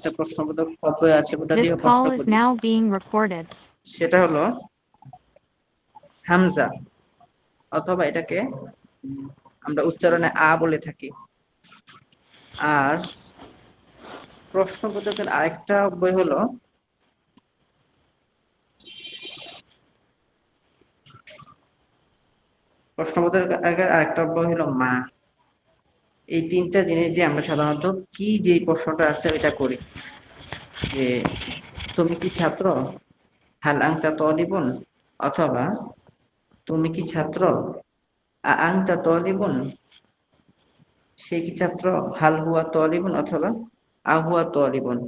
একটা প্রশ্নবোধক অব্যয় আছে, ওটা This দিয়ে প্রশ্ন call is করি। now being recorded. সেটা হলো হামজা, অথবা এটাকে আমরা উচ্চারণে আ বলে থাকি। আর প্রশ্নবোধকের আরেকটা অব্যয় হলো প্রশ্নবোধকের আরেকটা অব্যয় হলো মা। এই তিনটা জিনিস দিয়ে আমরা সাধারণত কি যে প্রশ্নটা আছে ওইটা করি, যে তুমি কি ছাত্র, হাল আংতা তলিবুন, অথবা তুমি কি ছাত্র, আ আংতা তলিবুন, সে কি ছাত্র, হাল হুয়া তলিবুন, অথবা আ হুয়া তলিবুন।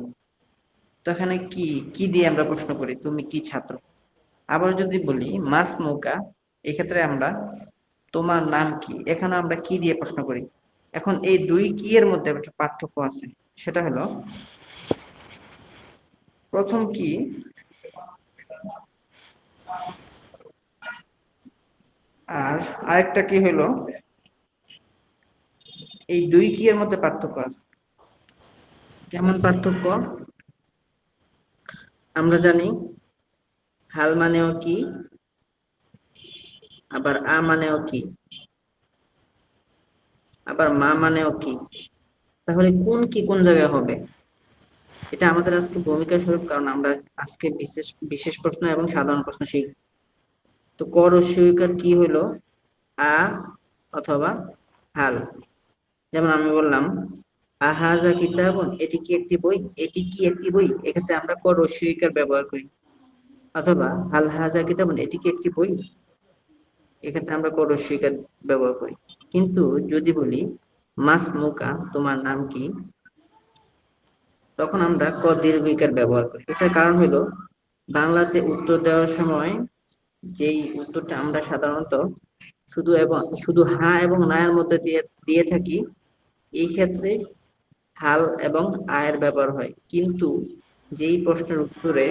তো এখানে কি কি দিয়ে আমরা প্রশ্ন করি, তুমি কি ছাত্র। আবার যদি বলি মাস মুকা, এক্ষেত্রে আমরা তোমার নাম কি, এখানে আমরা কি দিয়ে প্রশ্ন করি। এখন এই দুই কি এর মধ্যে একটা পার্থক্য আছে, সেটা হলো প্রথম কি আর আরেকটা কি হলো, এই দুই কি এর মধ্যে পার্থক্য আছে। কেমন পার্থক্য? আমরা জানি হাল মানেও কি, আবার আ মানেও কি, আবার মা মানেও কি। তাহলে কোন কি কোন জায়গায় হবে, এটা আমাদের আজকে ভূমিকা স্বরূপ, কারণ আমরা আজকে বিশেষ বিশেষ প্রশ্ন এবং সাধারণ প্রশ্ন শিখব। তো ক রস্যইকার কি হলো, আ অথবা হাল। যেমন আমি বললাম আহাজা কিতাবুন, এটি কি একটি বই, এটি কি একটি বই, এক্ষেত্রে আমরা ক রস্যইকার ব্যবহার করি। অথবা হাল হাজা কিতাবুন, এটি কি একটি বই, এক্ষেত্রে আমরা ক রস্যইকার ব্যবহার করি। কিন্তু যদি বলি মাস মুকা, তোমার নাম কি, তখন আমরা ক দীর্ঘইকার ব্যবহার করি। এটার কারণ হলো বাংলাতে উত্তর দেওয়ার সময় যেই উত্তরটা আমরা সাধারণত শুধু হ্যাঁ এবং না এর মধ্যে দিয়ে দিয়ে থাকি, এই ক্ষেত্রে হাল এবং আয়ের ব্যবহার হয়। কিন্তু যেই প্রশ্নের উত্তরে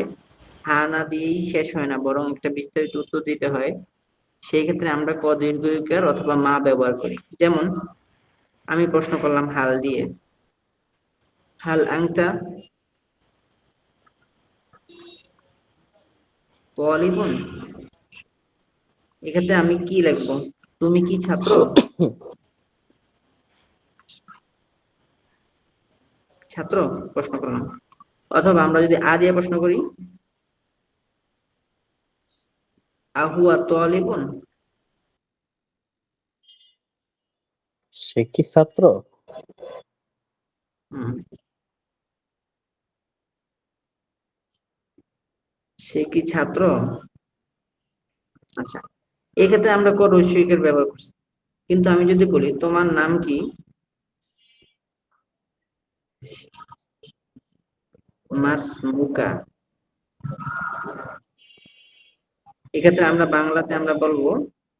হ্যাঁ না দিয়েই শেষ হয় না, বরং একটা বিস্তারিত উত্তর দিতে হয়, সেই ক্ষেত্রে আমরা ক দীর্ঘইকার অথবা মা ব্যবহার করি। যেমন আমি প্রশ্ন করলাম হাল দিয়ে, হাল আংতা তালিবুন, এক্ষেত্রে আমি কি লিখবো, তুমি কি ছাত্র, ছাত্র প্রশ্ন করলাম। অথবা আমরা যদি আ দিয়ে প্রশ্ন করি আহুয়া তালিবুন, সে কি ছাত্র? সে কি ছাত্র। আচ্ছা, এক্ষেত্রে আমরা ক রস্যইকার ব্যবহার করছি। কিন্তু আমি যদি বলি তোমার নাম কি, মাসমুকা, এক্ষেত্রে আমরা বাংলাতে আমরা বলবো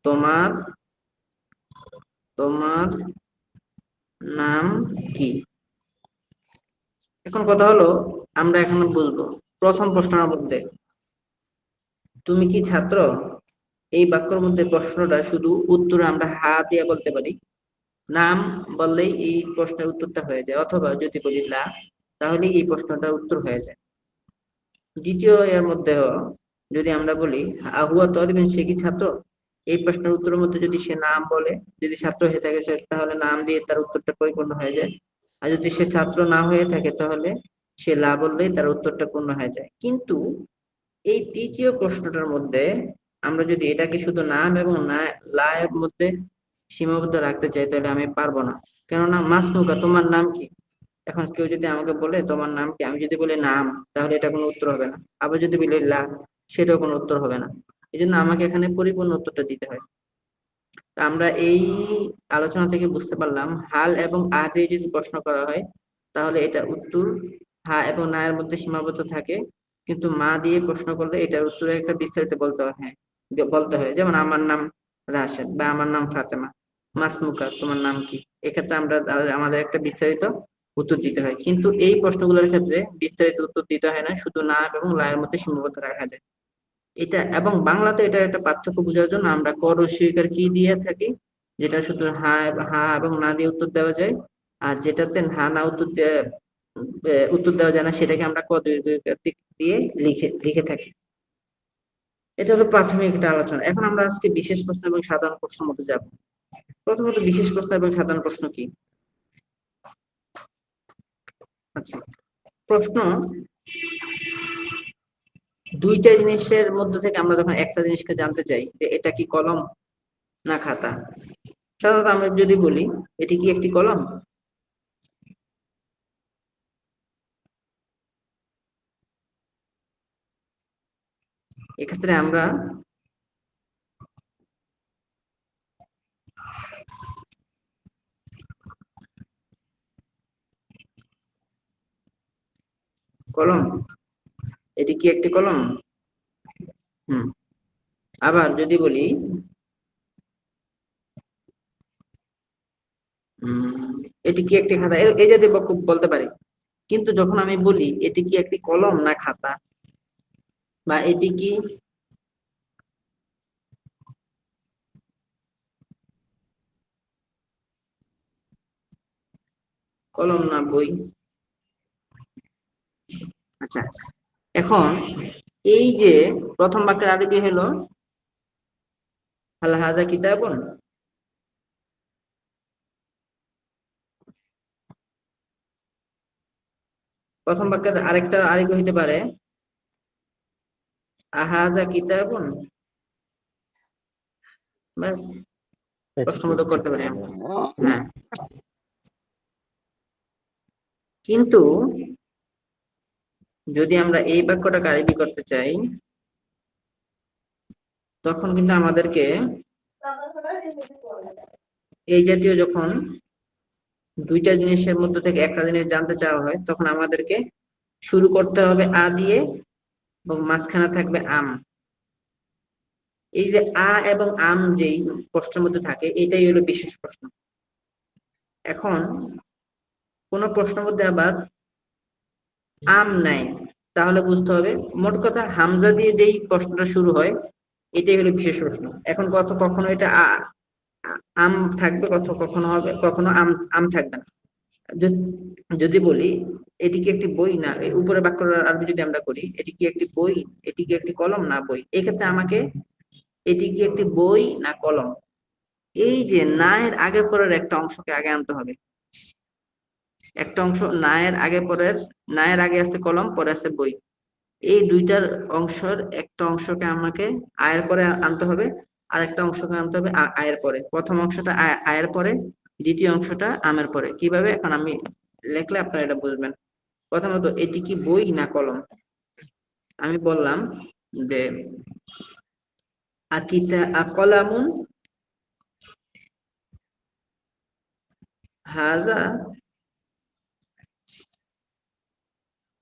তোমার তোমার নাম কি। এখন কথা হলো আমরা এখন বলবো প্রথম প্রশ্নের মধ্যে তুমি কি ছাত্র, এই বাক্যের মধ্যে প্রশ্নটা শুধু উত্তরে আমরা হা দিয়ে বলতে পারি, নাম বললেই এই প্রশ্নের উত্তরটা হয়ে যায়। অথবা যদি বলি লা, তাহলে এই প্রশ্নটার উত্তর হয়ে যায়। দ্বিতীয় এর মধ্যে যদি আমরা বলি আহুয়া তলিবিন, সে কি ছাত্র, এই প্রশ্নের উত্তরের মধ্যে যদি সে নাম বলে, যদি ছাত্র হয়ে থাকে তাহলে নাম দিয়ে তার উত্তরটা পরিপূর্ণ হয়ে যায়। আর যদি সে ছাত্র না হয়ে থাকে তাহলে সে লা বললেই তার উত্তরটা পূর্ণ হয়ে যায়। কিন্তু এই তৃতীয় প্রশ্নটার মধ্যে আমরা যদি এটাকে শুধু নাম এবং না লা এর মধ্যে সীমাবদ্ধ রাখতে চাই, তাহলে আমি পারবো না। কেননা মাসমুকা, তোমার নাম কি, এখন কেউ যদি আমাকে বলে তোমার নাম কি, আমি যদি বলি নাম, তাহলে এটা কোনো উত্তর হবে না। আবার যদি বলি লা, সেটাও কোনো উত্তর হবে না। এই জন্য আমাকে এখানে পরিপূর্ণ উত্তরটা দিতে হয়। তা আমরা এই আলোচনা থেকে বুঝতে পারলাম হাল এবং আ দিয়ে যদি প্রশ্ন করা হয়, তাহলে এটা উত্তর হা এবং না এর মধ্যে সীমাবদ্ধ থাকে। কিন্তু মা দিয়ে প্রশ্ন করলে এটার উত্তরে একটা বিস্তারিত বলতে হয়। হ্যাঁ, বলতে হয়। যেমন আমার নাম রাশেদ বা আমার নাম ফাতেমা, মাসমুকা, তোমার নাম কি, এক্ষেত্রে আমরা আমাদের একটা বিস্তারিত উত্তর দিতে হয়। কিন্তু এই প্রশ্নগুলোর ক্ষেত্রে বিস্তারিত উত্তর দিতে হয় না, শুধু নাম এবং লায়ের মধ্যে সীমাবদ্ধ রাখা যায়। এটা এবং বাংলাতে এটা একটা পার্থক্য বোঝার জন্য আমরা ক রস্যইকার কি দিয়ে থাকি, যেটা শুধু হা হা এবং না দিয়ে উত্তর দেওয়া যায়। আর যেটাতে হা না উত্তর উত্তর দেওয়া যায় না, সেটাকে আমরা ক দ্বিঘাতিক দিয়ে লিখে থাকি। এটা হলো প্রাথমিক একটা আলোচনা। এখন আমরা আজকে বিশেষ প্রশ্ন এবং সাধারণ প্রশ্নের মধ্যে যাব। প্রথমত বিশেষ প্রশ্ন এবং সাধারণ প্রশ্ন কি? আচ্ছা, প্রশ্ন দুইটা জিনিসের মধ্যে থেকে আমরা যখন একটা জিনিসকে জানতে চাই যে এটা কি কলম না খাতা, সাধারণত আমরা যদি বলি এটি কি একটি কলম, এক্ষেত্রে আমরা কলম, এটি কি একটি কলম। হুম, আবার যদি বলি এটি কি একটি খাতা, এই জাতীয় বক্তব্য বলতে পারি। কিন্তু যখন আমি বলি এটি কি একটি কলম না খাতা, বা এটি কি কলম না বই। আচ্ছা, এখন এই যে প্রথম বাক্যের আরবি হলো হাল হাজা কিতাবুন, প্রথম বাক্যের আরেকটা আরবি হইতে পারে আহাজা কিতাবুন, ব্যাস প্রশ্নবোধক করতে পারি আমরা। হ্যাঁ, কিন্তু যদি আমরা এই বাক্যটাকে আরবি করতে চাই তখন কিন্তু আমাদেরকে এই জাতীয় যখন দুইটা জিনিসের মধ্যে থেকে একটা জিনিস জানতে চাওয়া হয় তখন আমাদেরকে শুরু করতে হবে আ দিয়ে এবং মাঝখানে থাকবে আম। এই যে আ এবং আম যেই প্রশ্নের মধ্যে থাকে এটাই হলো বিশেষ প্রশ্ন। এখন কোন প্রশ্নের মধ্যে আবার আম নাই, তাহলে বুঝতে হবে মোট কথা হামজা দিয়ে যেই প্রশ্নটা শুরু হয় এটাই হলো বিশেষ প্রশ্ন। এখন কখনো এটা আম থাকবে, কখনো হবে, কখনো আম আম থাকবে না। যদি বলি এটি কি একটি বই না, উপরে বাক্য আরবি যদি আমরা করি এটি কি একটি বই, এটি কি একটি কলম না বই, এক্ষেত্রে আমাকে এটি কি একটি বই না কলম, এই যে না এর আগে পরের একটা অংশকে আগে আনতে হবে। একটা অংশ না এর আগে পরের, না এর আগে আছে কলম, পরে আছে বই, এই দুইটার অংশের একটা অংশকে আমাকে আয়ের পরে আনতে হবে, আর একটা অংশকে আনতে হবে আয়ের পরে। প্রথম অংশটা আয়ের পরে, দ্বিতীয় অংশটা আমের পরে। কিভাবে এখন আমি লেখলে আপনারা এটা বুঝবেন। প্রথমত এটি কি বই না কলম, আমি বললাম যে আকিতা আকলামুন হাজা,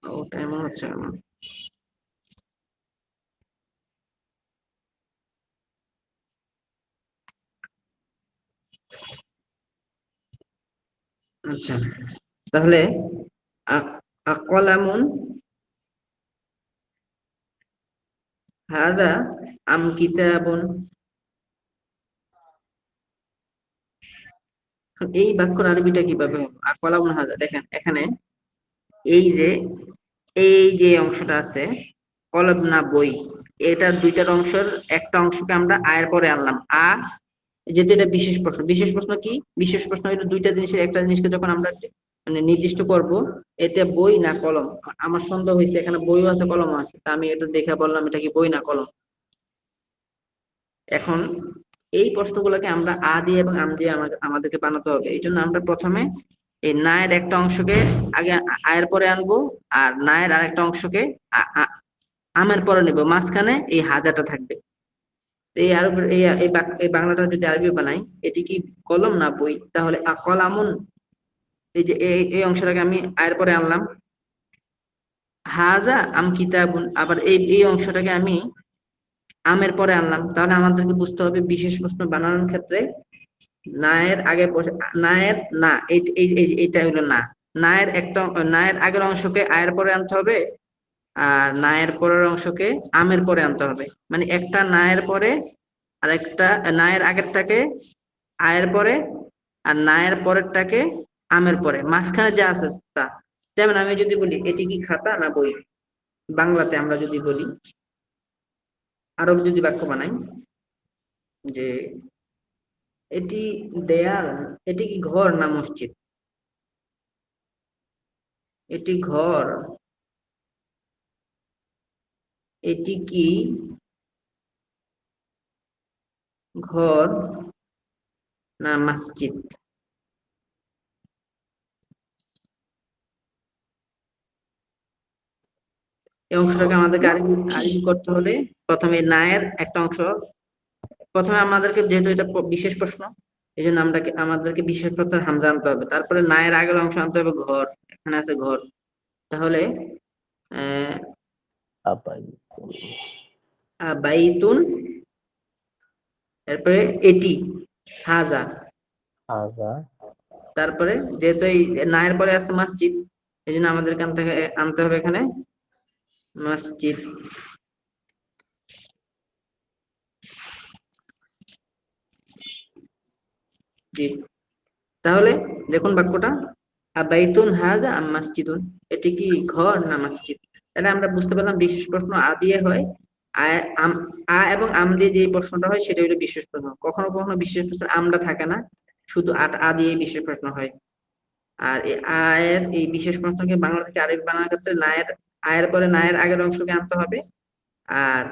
ওটা এমন হচ্ছে আমার। আচ্ছা, তাহলে আকলামুন হাজা আম কিতাবুন, এই বাক্যর আরবিটা কিভাবে হবে? আকলামুন হাজা, দেখেন এখানে এই যে অংশটা আছে কলব না বই, এটা দুইটার অংশের একটা অংশকে আমরা আয়ের পরে আনলাম যেহেতু এটা বিশেষ প্রশ্ন। বিশেষ প্রশ্ন কি? বিশেষ প্রশ্ন হলো দুইটা জিনিসের একটা জিনিসকে যখন আমরা মানে নির্দিষ্ট করব এটা বই না কলম। আমার সন্দেহ হয়েছে এখানে বইও আছে কলমও আছে, তা আমি এটা দেখে বললাম এটা কি বই না কলম। এখন এই প্রশ্নগুলোকে আমরা আ দিয়ে এবং আম দিয়ে আমাদেরকে বানাতে হবে। এই জন্য আমরা প্রথমে এই না এর একটা অংশকে আগে আয়ের পরে আনবো, আর না এর আরেকটা অংশকে আমের পরে নেব, মাঝখানে এই হাজাটা থাকবে। এই আরবি এই বাংলাটা যদি আরবি বানাই এটি কি কলম না বই, তাহলে আকলামুন, এই যে অংশটাকে আমি আয়ের পরে আনলাম, হাজা আম কিতাবুন, আবার এই অংশটাকে আমি আমের পরে আনলাম। তাহলে আমাদেরকে বুঝতে হবে বিশেষ প্রশ্ন বানানোর ক্ষেত্রে না এর আগে না এর না এইটা হলো না, না এর একটা না এর আগের অংশকে আয়ের পরে আনতে হবে, আর না এর পরের অংশকে আমের পরে আনতে হবে। মানে একটা না এর পরে আর একটা না এর আগেরটাকে আয়ের পরে, আর না এর পরেরটাকে আমের পরে, মাঝখানে যা আছে তা। যেমন আমি যদি বলি এটি কি খাতা না বই, বাংলাতে আমরা যদি বলি, আরব যদি বাক্য বানাই যে এটি দেয়াল, এটি কি ঘর না মসজিদ, এটি ঘর, এটি কি ঘর না মসজিদ। এই অংশটাকে আমাদেরকে আরবি করতে হলে প্রথমে নায়ের একটা অংশ, প্রথমে আমাদেরকে যেহেতু এটা বিশেষ প্রশ্ন, এই জন্য আমাদেরকে বিশেষ প্রশ্নের হামজা আনতে হবে, তারপরে নায়ের আগের অংশ আনতে হবে ঘর, এখানে আছে ঘর, তাহলে আহ আবাইতুন বাইতুন, তারপরে এটি হাজা, হাজা তারপরে যেহেতু এই নায়ের পরে আছে মসজিদ, এই জন্য আমাদেরকে আনতে হবে এখানে মসজিদ। জি, তাহলে দেখুন বাক্যটা আবাইতুন হাজা আম মসজিদুন, এটি কি ঘর না মসজিদ। তাহলে আমরা বুঝতে পারলাম বিশেষ প্রশ্ন আ দিয়ে হয়, আ এবং আম দিয়ে যে প্রশ্নটা হয় সেটা হলো বিশেষ প্রশ্ন। কখনো কখনো বিশেষ প্রশ্ন আমরা থাকে না, শুধু আ দিয়ে বিশেষ প্রশ্ন হয়। আর এই আয়ের এই বিশেষ প্রশ্নকে বাংলা থেকে আরবি বানানোর ক্ষেত্রে আয়ের পরে নায়ের আগের অংশকে আনতে হবে, আর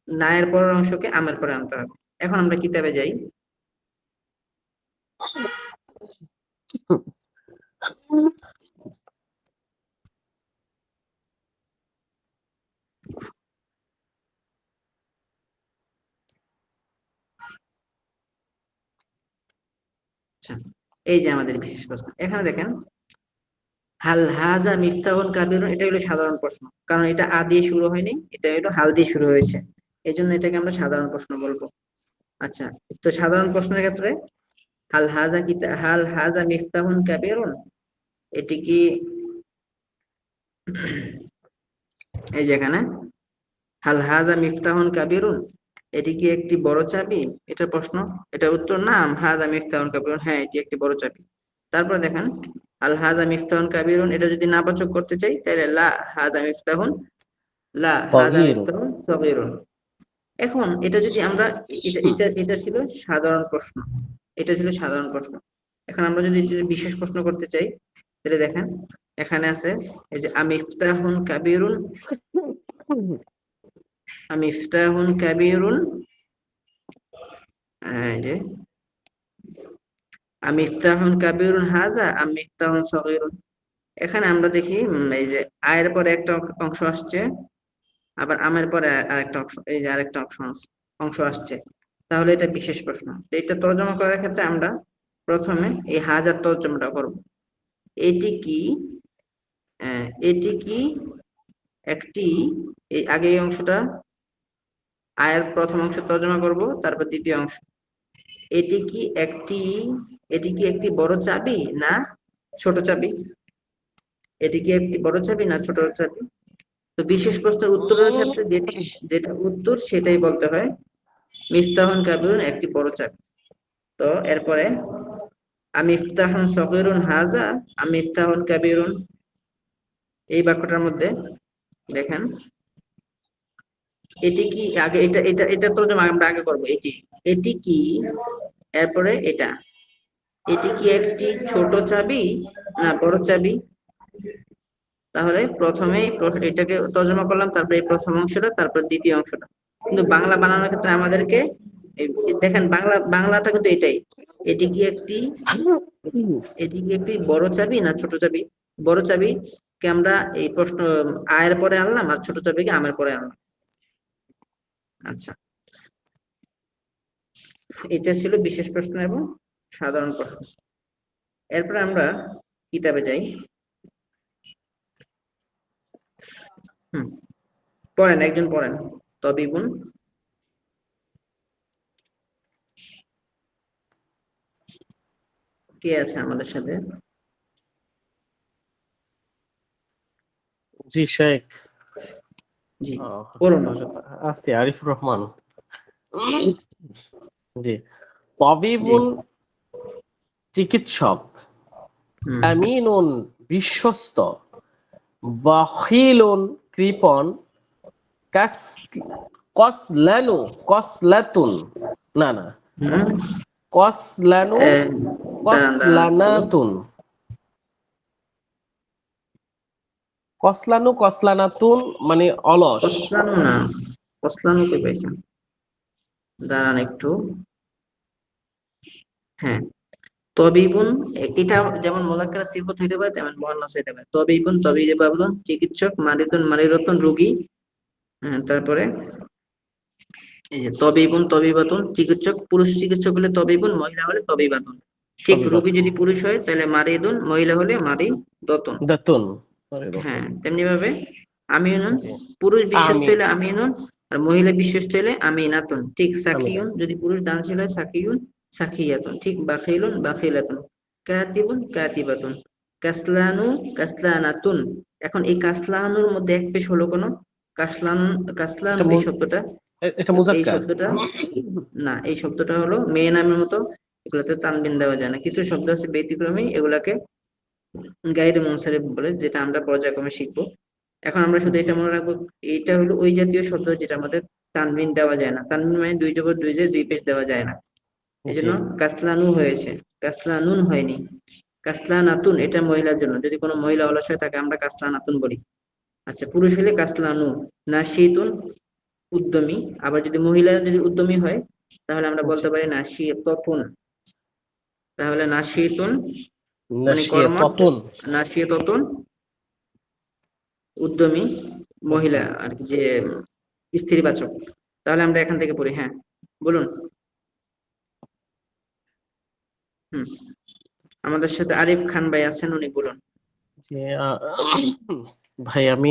নায়ের পরের অংশকে আমের পরে আনতে হবে। এখন আমরা কিতাবে যাই। আচ্ছা, এই যে আমাদের বিশেষ প্রশ্ন, এখানে দেখেন হাল হাজা মিফতাহুন কাবিরুন, এটা হলো সাধারণ প্রশ্ন, কারণ এটা আ দিয়ে শুরু হয়নি, এটা হলো হাল দিয়ে শুরু হয়েছে, এই জন্য এটাকে আমরা সাধারণ প্রশ্ন বলবো। আচ্ছা, তো সাধারণ প্রশ্নের ক্ষেত্রে হাল হাজা মিফতাহুন কাবিরুন, এটি কি এই যে এখানে হাল হাজা মিফতাহুন কাবিরুন, এটি কি একটি বড় চাবি, এটা প্রশ্ন, এটা উত্তর না হাজা মিফতাহুন কাবিরুন, হ্যাঁ এটি একটি বড় চাবি। তারপর দেখেন আল হাজা মিফতাহুন কাবিরুন, এটা যদি নাবাচক করতে চাই তাহলে লা হাজা মিফতাহুন, লা হাজা সগীরুন মিফতাহুন সগীরুন। এখন এটা যদি আমরা এটা ছিল সাধারণ প্রশ্ন, এটা ছিল সাধারণ প্রশ্ন। এখন আমরা যদি এটা বিশেষ প্রশ্ন করতে চাই তাহলে দেখেন এখানে আছে এই যে আমিফতাহুন কাবিরুন, আমিফতাহুন কাবিরুন, এই যে আমিফতাহুন কাবিরুন হাজা আমিফতাহুন সগীরুন। এখানে আমরা দেখি এই যে আয়ের পরে একটা অংশ আসছে, আবার আমের পরে আরেকটা অংশ, এই যে আরেকটা অংশ আসছে, তাহলে এটা বিশেষ প্রশ্ন। তো এটা তর্জমা করার ক্ষেত্রে আমরা প্রথমে এই হাজার তর্জমাটা করব। এটি কি এটি কি একটি, এই আগে এই অংশটা আয়ের প্রথম অংশ তর্জমা করব, তারপর দ্বিতীয় অংশ এটি কি একটি বড় চাবি না ছোট চাবি, এটি কি একটি বড় চাবি না ছোট চাবি। তো বিশেষ প্রশ্নের উত্তরের ক্ষেত্রে যেটা উত্তর সেটাই বলতে হয়, মিফতাহুন কাবিরুন একটি বড় চাবি। তো এরপরে আমিফতাহুন সগীরুন হাজা আমিফতাহুন কাবিরুন, এই বাক্যটার মধ্যে দেখেন এটি কি আগে এটা এটা এটা তর্জমা আমরা আগে করব, এটি কি, এরপরে এটি কি একটি ছোট চাবি না বড় চাবি। তাহলে প্রথমেই এটাকে তর্জমা করলাম, তারপরে এই প্রথম অংশটা, তারপর দ্বিতীয় অংশটা। কিন্তু বাংলা বানানোর ক্ষেত্রে আমাদেরকে দেখেন বাংলাটা কিন্তু এটাই, এটি কি একটি বড় চাবি না ছোট চাবি। বড় চাবি কে আমরা এই প্রশ্ন আয়ের পরে আনলাম, আর ছোট চাবিকে আমের পরে আনলাম। আচ্ছা, এটা ছিল বিশেষ প্রশ্ন এবং সাধারণ প্রশ্ন। এরপরে আমরা কিতাবে যাই। পড়েন, একজন পড়েন। তবিবুন, কে আছে আমাদের সাথে? জি শেখ। জি, পড়ুন। আছি আরিফুর রহমান। জি, তবিবুন চিকিৎসক, আমিনুন বিশ্বস্ত, বাখিলুন কৃপণ, কাস কসলানু কসলাতুন, না না, হুম কসলানু এ, দাঁড়ান দাঁড়ান একটু। কসলানাতুন, কসলানু কসলানাতুন মানে অলস। কসলানো না, কসলানো কই পাইছেন, দাঁড়ান একটু। হ্যাঁ, তবিবুন, এটা যেমন মুযাক্কার সিফত হইতে পারে তেমন মুআন্নাস হইতে পারে। তবিবুন তবিবাবুন, চিকিৎসক, মারিদুন মারিদাতুন রোগী। তারপরে এই যে তবিবুন তবিবাতুন, চিকিৎসক, পুরুষ চিকিৎসক হলে তবিবুন, মহিলা হলে তবিবাতুন। ঠিক, রোগী তবিবাতুন যদি পুরুষ হয় তাহলে মারিদুন, মহিলা হলে মারিদাতুন। দাতুন, আরে হ্যাঁ, দাতুন। তেমনি ভাবে আমিনুন, জি, পুরুষ বিশ্বস্ত আমি হলে আমিনুন, আর মহিলা বিশ্বস্ত হলে আমিনাতুন। ঠিক, আমি না। সাকিয়ুন যদি পুরুষ দানশীল হয় সাকিয়ুন সাকিয়াতুন। ঠিক, বাখিলুন বাখিলাতুন, কাতিবুন কাতিবাতুন, কাসলানু কাসলানাতুন। এখন এই কাসলানুর মধ্যে এক পেশ হলো কোনো, কাসলান, কাসলানু এটা এই শব্দটা, এটা এই মুজাক্কার। শব্দটা না, এই শব্দটা হলো মেয়ে নামের মতো, এগুলাতে তানবিন দেওয়া যায় না। কিছু শব্দ আছে ব্যতিক্রমী, এগুলাকে গায়রে মুনসারিফ বলে, যেটা আমরা পর্যায়ক্রমে শিখবো। এখন আমরা শুধু জি এটা মনে রাখবো, এটা হলো ওই জাতীয় শব্দ যেটা আমাদের তানবিন দেওয়া যায় না। তানবিন মানে দুই জবর দুই জের দুই পেশ দেওয়া যায় না। এই জি জন্য কাসলানু হয়েছে, কাসলানুন হয়নি। কাসলানাতুন এটা মহিলার জন্য, যদি কোনো মহিলা অলস হয়ে থাকে আমরা কাসলানাতুন বলি। আচ্ছা, পুরুষ হলে কাসলানু। নাশিতুন উদ্যমী, আবার যদি মহিলা যদি উদ্যমী হয় তাহলে আমরা জি। বলতে পারি নাশিয়াতুন। তাহলে নাশিতুন মানে নাশিয়া কর্মঠ, ততুন, নাশিয়াতুন উদ্যমী মহিলা উদ্যমী। আর কি, যে স্ত্রীবাচক। তাহলে আমরা এখান থেকে পড়ি, হ্যাঁ বলুন। হুম, আমাদের সাথে আরিফ খান ভাই আছেন, উনি বলুন। যে ভাই আমি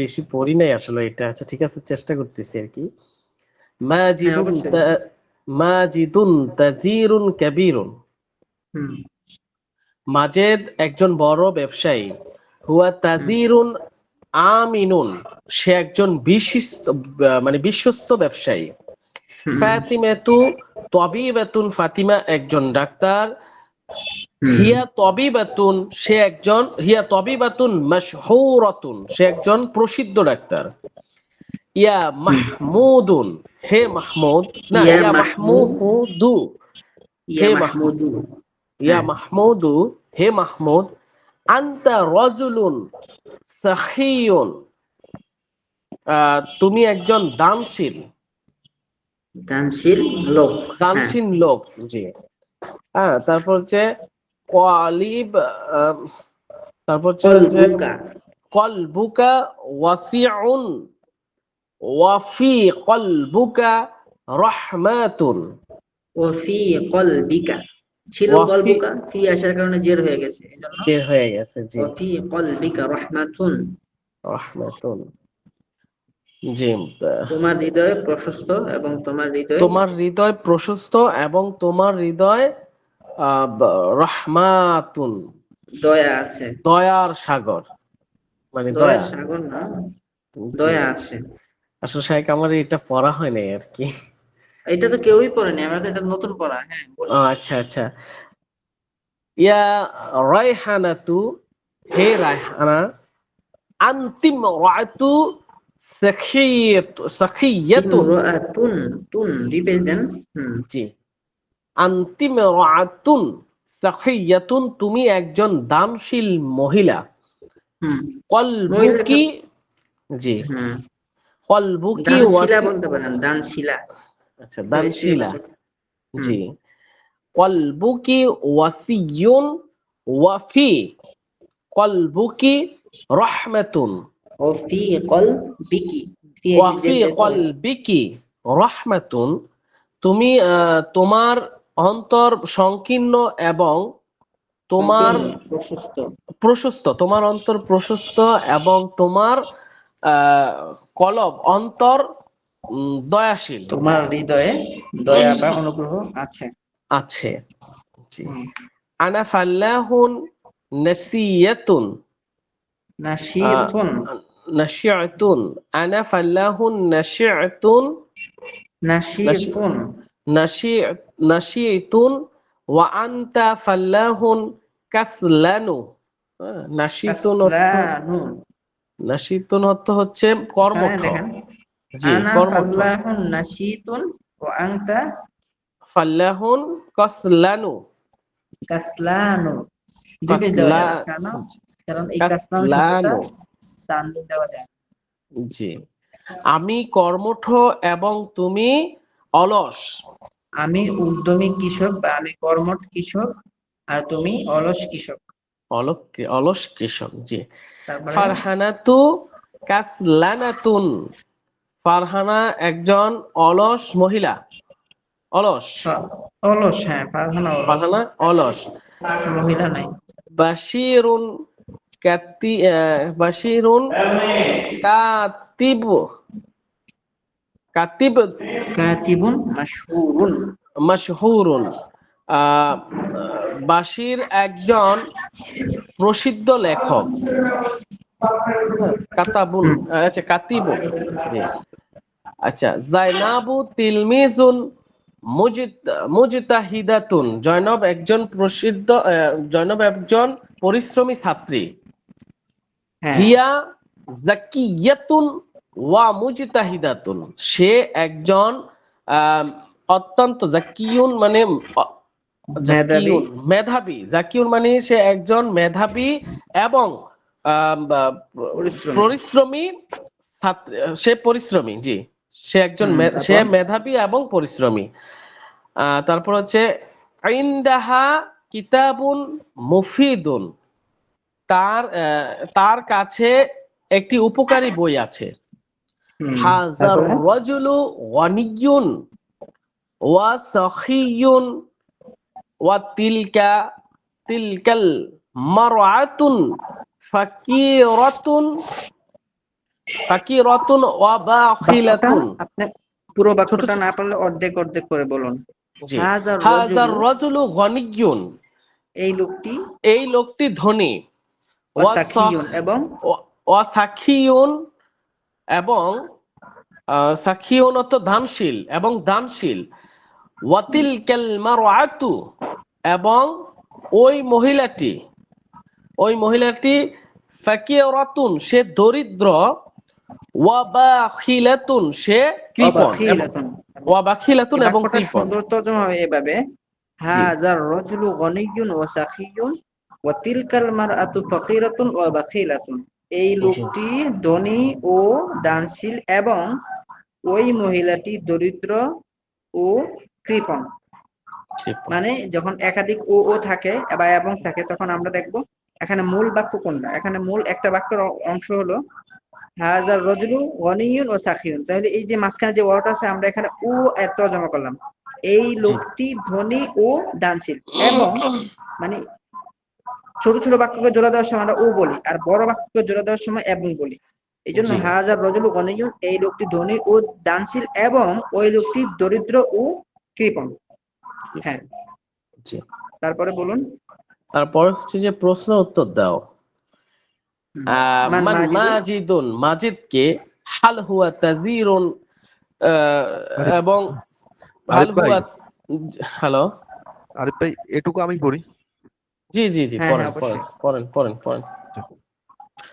বেশি পড়ি নাই আসলে এটা। আচ্ছা ঠিক আছে, চেষ্টা করতেছি আর কি। হ্যাঁ মাজিদুন অবশ্যই। মাজিদুন তাজিরুন কাবীরুন। হুম মাজেদ একজন বড় ব্যবসায়ী। হুয়া হুম তাজিরুন আমিনুন, সে একজন বিশিষ্ট মানে বিশ্বস্ত ব্যবসায়ী। হুম ফাতিমাতু তবিবাতুন, ফাতিমা একজন ডাক্তার। হুম হিয়া তবিবাতুন, সে একজন, হিয়া তবিবাতুন মাশহুরাতুন, সে একজন প্রসিদ্ধ ডাক্তার। ইয়া হুম। মাহমুদুন, হে মাহমুদ, না ইয়া ইয়া মাহমুদ, মাহমুদু, ইয়া হে মাহমুদ, মাহমুদু। ইয়া হ্যাঁ, মাহমুদু, হে মাহমুদ। আনতা রাজুলুন সাখিয়ুন, তুমি একজন দানশীল, দানশীল লোক। হ্যাঁ, দানশীল লোক। জি। হ্যাঁ, তারপর হচ্ছে কলিব, আহ, তারপর হচ্ছে যে কলবুকা, কলবুকা ওয়াসিউন, ওয়াফি কলবুকা রহমাতুন, ওফি কলবিকা, ছিল ওয়াফি, কলবুকা, ফি আসার কারণে জের হয়ে গেছে, এই জন্য যে হয়ে গেছে, জি, ওফি কলবিকা রহমাতুন। রহমাতুন। জি, তোমার হৃদয় প্রশস্ত এবং তোমার হৃদয় তোমার হৃদয় প্রশস্ত এবং তোমার হৃদয় রহমাতুন, দয়া আছে। দয়ার সাগর, মানে দয়ার দয়া। সাগর না, জি, দয়া আছে। আসলে শাইখ আমার এটা পড়া হয় নাই আর কি। এটা তো কেউই পড়েনি, আমরা তো এটা নতুন পড়া। হ্যাঁ ও বলুন। আচ্ছা আচ্ছা। ইয়া রায়হানাতু, হে রায়হানা। আন্তিম রাতু সাখিয়াতুন, ইমরাতুন, তুন রিপেজ দেন। হুম জি। আন্তিম রাতুন সাখিয়াতুন, তুমি একজন দানশীল মহিলা। হুম মহিলাকে, কলবুকি, জি, হুম কলবুকি দানশীলা ওয়াসি, বলতে পারেন, দানশীলা, আচ্ছা এটা দানশীলা, স্ত্রীবাচক। হুম জি। কলবুকি ওয়াসিয়ুন, ওয়াফি কলবুকি রহমাতুন, ওফি কলবিকি, ফি এসে ওয়াফি জের দিতে হবে। কলবিকি রহমাতুন, তুমি তোমার অন্তর সংকীর্ণ এবং তোমার সংকীর্ণ প্রশস্ত, প্রশস্ত, তোমার অন্তর প্রশস্ত এবং তোমার আহ, কলব অন্তর দয়াশীল তোমার হৃদয়ে দয়া বা অনুগ্রহ আছে। আছে, জি। হুম। আনা ফাল্লাহুন নাসিয়াতুন, আহ, নাশিতুন, নাশিয়াতুন, আনা ফাল্লাহুন নাশিয়াতুন, নাশিতুন, নাশি নাশিতুন, ওয়া আনতা ফাল্লাহুন কাসলানু, নাশিতুন অর্থ, কাসলানু। নাশিতুন অর্থ হচ্ছে এখানে কর্মঠ। দেখেন, জি, আনা কর্মঠ। ফাল্লাহুন নাশিতুন ওয়া আনতা ফাল্লাহুন কাসলানু। কাসলানু। দুই পেজ দেওয়া কাসলা যাবে কেন? কারণ এই কাসলানু শব্দটা কাসলানু। তানবির দেওয়া যায় না। জি, আমি কর্মঠ এবং তুমি অলস। আমি উদ্যমী কৃষক বা আমি কর্মঠ কৃষক আর তুমি অলস কৃষক। অলস কৃষক। জি। তারপরে ফারহানাতু কাসলানাতুন। ফারহানা একজন অলস মহিলা। অলস। অলস, হ্যাঁ, ফারহানা অলস, ফারহানা অলস। মহিলা নাই। বাশিরুন বাশিরুন কাতিব। কাতিব কাতিবুন মাশহুরুন। মাশহুরুন। আহ, বাশির একজন প্রসিদ্ধ লেখক। হ্যাঁ, কাতাবুন, হুম। আচ্ছা কাতিবুন। জি। আচ্ছা, জাইনাবু তিলমিজুন মুজতাহিদাতুন। জয়নব একজন প্রসিদ্ধ, জয়নব একজন পরিশ্রমী ছাত্রী। হ্যাঁ, হিয়া জাকিয়াতুন ওয়া মুজতাহিদাতুন। সে একজন আহ, অত্যন্ত জাকিউন মানে মেধাবী, জাকিউন মেধাবী। জাকিউন মানে সে একজন মেধাবী এবং পরিশ্রমী। পরিশ্রমী ছাত্র। সে পরিশ্রমী, জি। সে একজন সে তারপর মেধাবী এবং পরিশ্রমী। তারপর হচ্ছে ইনদাহা কিতাবুন মুফিদুন। তার তার কাছে একটি উপকারী বই আছে। হাজার তারপরে রাজুলু গনিয়ুন ওয়া সাখিয়ুন ওয়া তিলকাল মারআতুন ফাকিরাতুন ওয়া বাক্যটা বাখিলাতুন। আপনি পুরো ছোট বাক্যটা ছোট। না পারলে অর্ধেক অর্ধেক করে বলুন। জি। হাজার হাজার রজুলু, রাজুলু গনিয়ুন। এই লোকটি, এই লোকটি ধনী। ওয়া ওয়াসাখিয়ুন এবং ওয়া সাখিয়ুন এবং সাখিয়ুন অর্থ দানশীল এবং দানশীল। ওয়াতিলকাল মারআতু এবং ওই মহিলাটি, ওই মহিলাটি ফাকিরাতুন সে দরিদ্র। ওয়া বাখিলাতুন সে কৃপণ এবং অবাখিলাতুন। ওয়া বাখিলাতুন এই এবং বাক্যটার কৃপণ। সুন্দর তর্জমা হবে এভাবে: জি, হাজার রজুলু গনিয়ুন ওয়া সাখিয়ুন ওয়া তিলকাল মারআতু ফাকিরাতুন ওয়া বাখিলাতুন। এই জি, লোকটি ধনী ও দানশীল এবং ওই মহিলাটি দরিদ্র ও কৃপণ। কৃপণ। মানে যখন একাধিক ও থাকে বা এবং থাকে তখন আমরা দেখব এখানে মূল বাক্য কোনটা। এখানে মূল একটা বাক্যের অংশ হলো হাজার রজুলু গনিয়ুন ও সাখিয়ুন। তাহলে এই যে মাঝখানে যে ওয়ার্ড আছে আমরা এখানে ও এর তর্জমা করলাম। এই জি, লোকটি ধনী ও দানশীল এবং, মানে ছোট ছোট বাক্যকে জোড়া দেওয়ার সময় আমরা ও বলি আর বড় বাক্যকে জোড়া দেওয়ার সময় এবং বলি। এই জন্য জি, হাজার রজুলু গনিয়ুন, এই লোকটি ধনী ও দানশীল এবং ওই লোকটি দরিদ্র ও কৃপণ। হ্যাঁ, জি। তারপরে বলুন। তারপর হচ্ছে যে প্রশ্ন উত্তর দাও। মান মান মাজিদুন। মাজিদুন, মাজিদকে। হাল হুয়া তাজিরুন, আহ, আরিফ এবং হাল আরিফ ভাই হুয়া। হ্যালো। আরিফ ভাই এটুকু আমি পড়ি। জি, জি, জি, হ্যাঁ, হ্যাঁ, পড়েন পড়েন অবশ্যই। পড়েন পড়েন পড়েন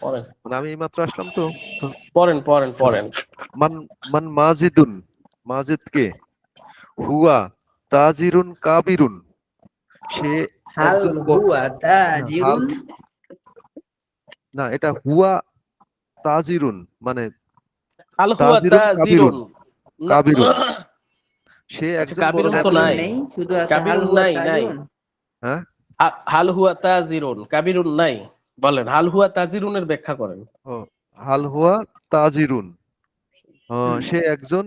পড়েন মানে আমি এইমাত্র আসলাম তো তো পড়েন পড়েন পড়েন। মান মান মাজিদুন, মাজিদ কে? হুয়া তাজিরুন কাবিরুন, সে হাল একজন হুয়া হ্যাঁ, হাল তাজিরুন। না, এটা হুয়া তাজিরুন মানে হাল হুয়া তাজিরুন কাবিরুন, তাজিরুন। না। কাবিরুন, সে আচ্ছা, একজন বড় কাবিরুন তো ব্যবসায়ী। কাবিরুন নাই। নেই, শুধু আছে হাল কাবিরুন হুয়া নাই, নাই। তাজিরুন। হ্যাঁ, হাল হুয়া তাজিরুন, কাবিরুন নাই। বলেন, হাল হুয়া তাজিরুনের ব্যাখ্যা করেন। ও হাল হুয়া তাজিরুন, হুম। সে একজন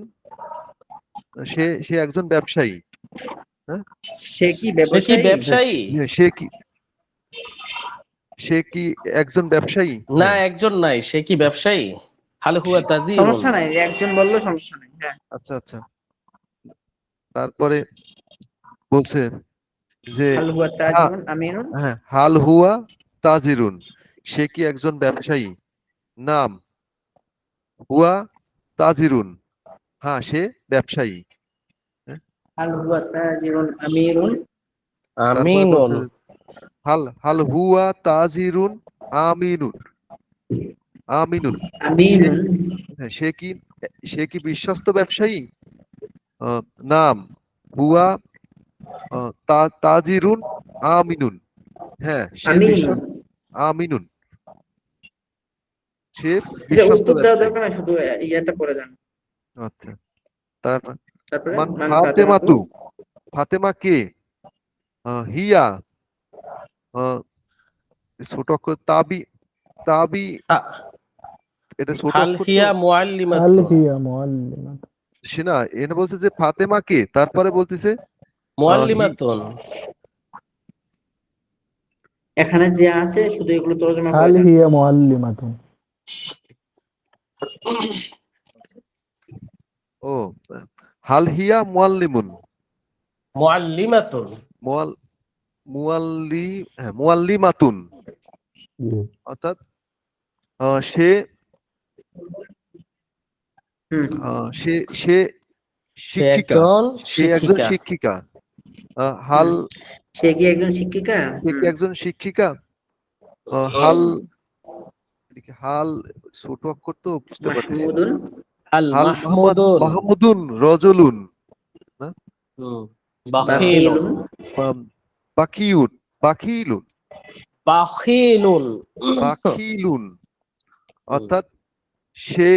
সে সে একজন ব্যবসায়ী। হ্যাঁ, সে কি সে কি ব্যবসায়ী? ব্যবসায়ী? সে কি সে কি একজন ব্যবসায়ী? না, হ্যাঁ, একজন নাই, সে কি ব্যবসায়ী? হাল হুয়া তাজিরুন। সমস্যা নাই, একজন বললেও সমস্যা নাই। হ্যাঁ, আচ্ছা আচ্ছা। তারপরে বলছে যে হাল হুয়া হ্যাঁ, তাজিরুন আমিরুন। হ্যাঁ, হাল হুয়া তাজিরুন, সে কি একজন ব্যবসায়ী? নাম হুয়া তাজিরুন, হ্যাঁ সে ব্যবসায়ী। হ্যাঁ, হাল হুয়া তাজিরুন আমিরুন। তারপরে আমিনুন। বলছে হাল হাল হুয়া তাজিরুন আমিনুন আমিনুন আমিনুন হ্যাঁ, সে কি বিশ্বস্ত ব্যবসায়ী? নাম হুয়া তাজিরুন আমিনুন। হ্যাঁ, সে আমিনুন বিশ্বস্ত। আমিনুন, সে এটা বিশ্বস্ত উত্তর দেওয়া ব্যবসায়ী। দরকার না, শুধু ইয়েটা পড়ে যান। আচ্ছা, তারপর তারপরে মান মান ফাতেমাতু ফাতেমাতু, ফাতেমা কে? হিয়া ছোট অক্ষর তাবি, তাবি এটা ছোট হাল অক্ষর তো। হিয়া هل মুআল্লিমাতুন, هي معلمة؟ সে না, এনে বলছে যে ফাতেমা কে, তারপরে বলতেছে হি। মুআল্লিমাতুন। এখানে যে আছে শুধু এগুলো তর্জমা করে هل যান। هي معلمة؟ ও হাল হিয়া মুআল্লিমুন, মুআল্লিমাতুন। মুআল মুআল্লি হ্যাঁ মুআল্লিমাতুন, অর্থাৎ সে হুম সে সে সে শিক্ষিকা, একজন সে একজন শিক্ষিকা। শিক্ষিকা। হাল সে কি একজন শিক্ষিকা? সে কি একজন শিক্ষিকা? হাল হাল ছোট অক্ষর তো বুঝতে পারতেছি না। মাহমুদুন আল হাল মোহাম্মদ মাহমুদুন। মাহমুদুন রজুলুন, না হুম, বাখিলুন। বাখিলুন বাকিউন, বাকিলুন, বাখিলুন। বাকিলুন, অর্থাৎ সে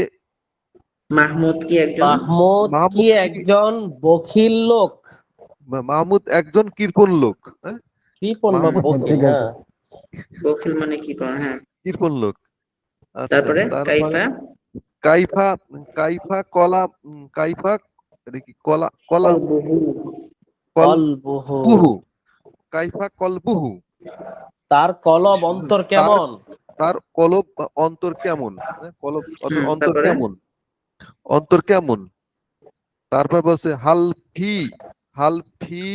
মাহমুদ কি একজন মাহমুদ কি মাহমুদ কি একজন বখিল লোক? মাহমুদ একজন কৃপণ লোক। হ্যাঁ, কৃপণ বা মাহমুদ বখিল, ঠিক আছে। হ্যাঁ। বখিল মানে কি করে? হ্যাঁ, কৃপণ লোক। আচ্ছা, তারপরে তারপরে কাইফা কাইফা, কাইফা কলা, কাইফা এটা কি কলা, কলা কলবুহু কলবুহু, কলবুহু, কাইফা কলবুহু, তার কলব অন্তর তার কেমন? তার কলব বা অন্তর কেমন? হ্যাঁ, কলব অর্থাৎ অন্তর তারপরে কেমন, অন্তর কেমন। তারপর বলছে হাল ফি, হাল ফি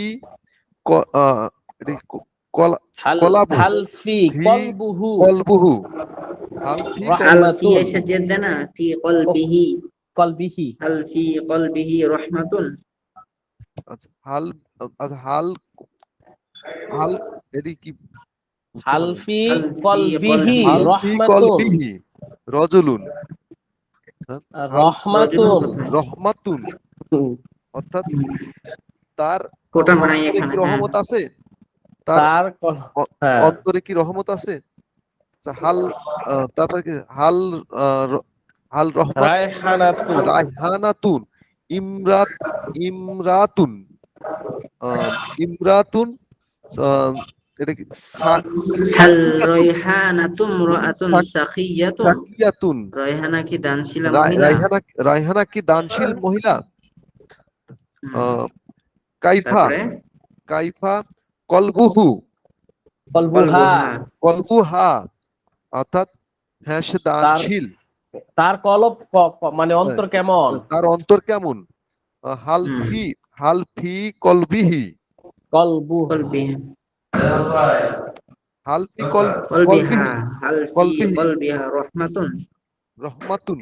এটা কি কলা, হাল কলাবু, হাল ফি ফি কলবুহু কলবুহু, হাল ফি হাল কলবুহু। ফি রাহমাতুন। এসে জেদ দেয় না, ফি ও, কলবিহি, কলবিহি। হাল ফি কলবিহি রহমাতুন। আচ্ছা, হাল হাল হাল এটি কি বুঝতে হাল পারলাম না। ফি হাল ফি কলবিহি কলবিহি হাল ফি রহমাতুন। কলবিহি রজুলুন, হ্যাঁ, হাল রজুলুন রহমাতুন। কোথায়? রহমাতুন, অর্থাৎ তার ওটা নাই অন্তরে কি এখানে। হ্যাঁ, রহমত আছে, তার তার হ্যাঁ, অন্তরে কি রহমত আছে। আচ্ছা, হাল তারপরে কি হাল হাল রহমাত রায়হানাতুন। রায়হানাতুন ইমরাত, ইমরাতুন ইমরাতুন আহ, এটা কি হাল সাকিয়াতুন, রয়হানাতুম রাআতুন সাখিয়াতুন। সাকিয়াতুন রয়হানা কি দানশীলা মহিলা? রায়হানা, রায়হানা কি দানশীল মহিলা। হুম, আহ, কাইফা, তারপরে কাইফা কলবুহু, কলবুহা, কলবুহা কলবুহা, অর্থাৎ হ্যাঁ সে তার দানশীল। তার কলব মানে অন্তর কেমন? তার অন্তর কেমন। হাল হুম, ফি, হাল ফি কলবিহি, কলবু কলবিহি হাল ফি কলবিহা, কলবিহি, হাল ফি কলবিহি কলবিহা রহমাতুন। রহমাতুন,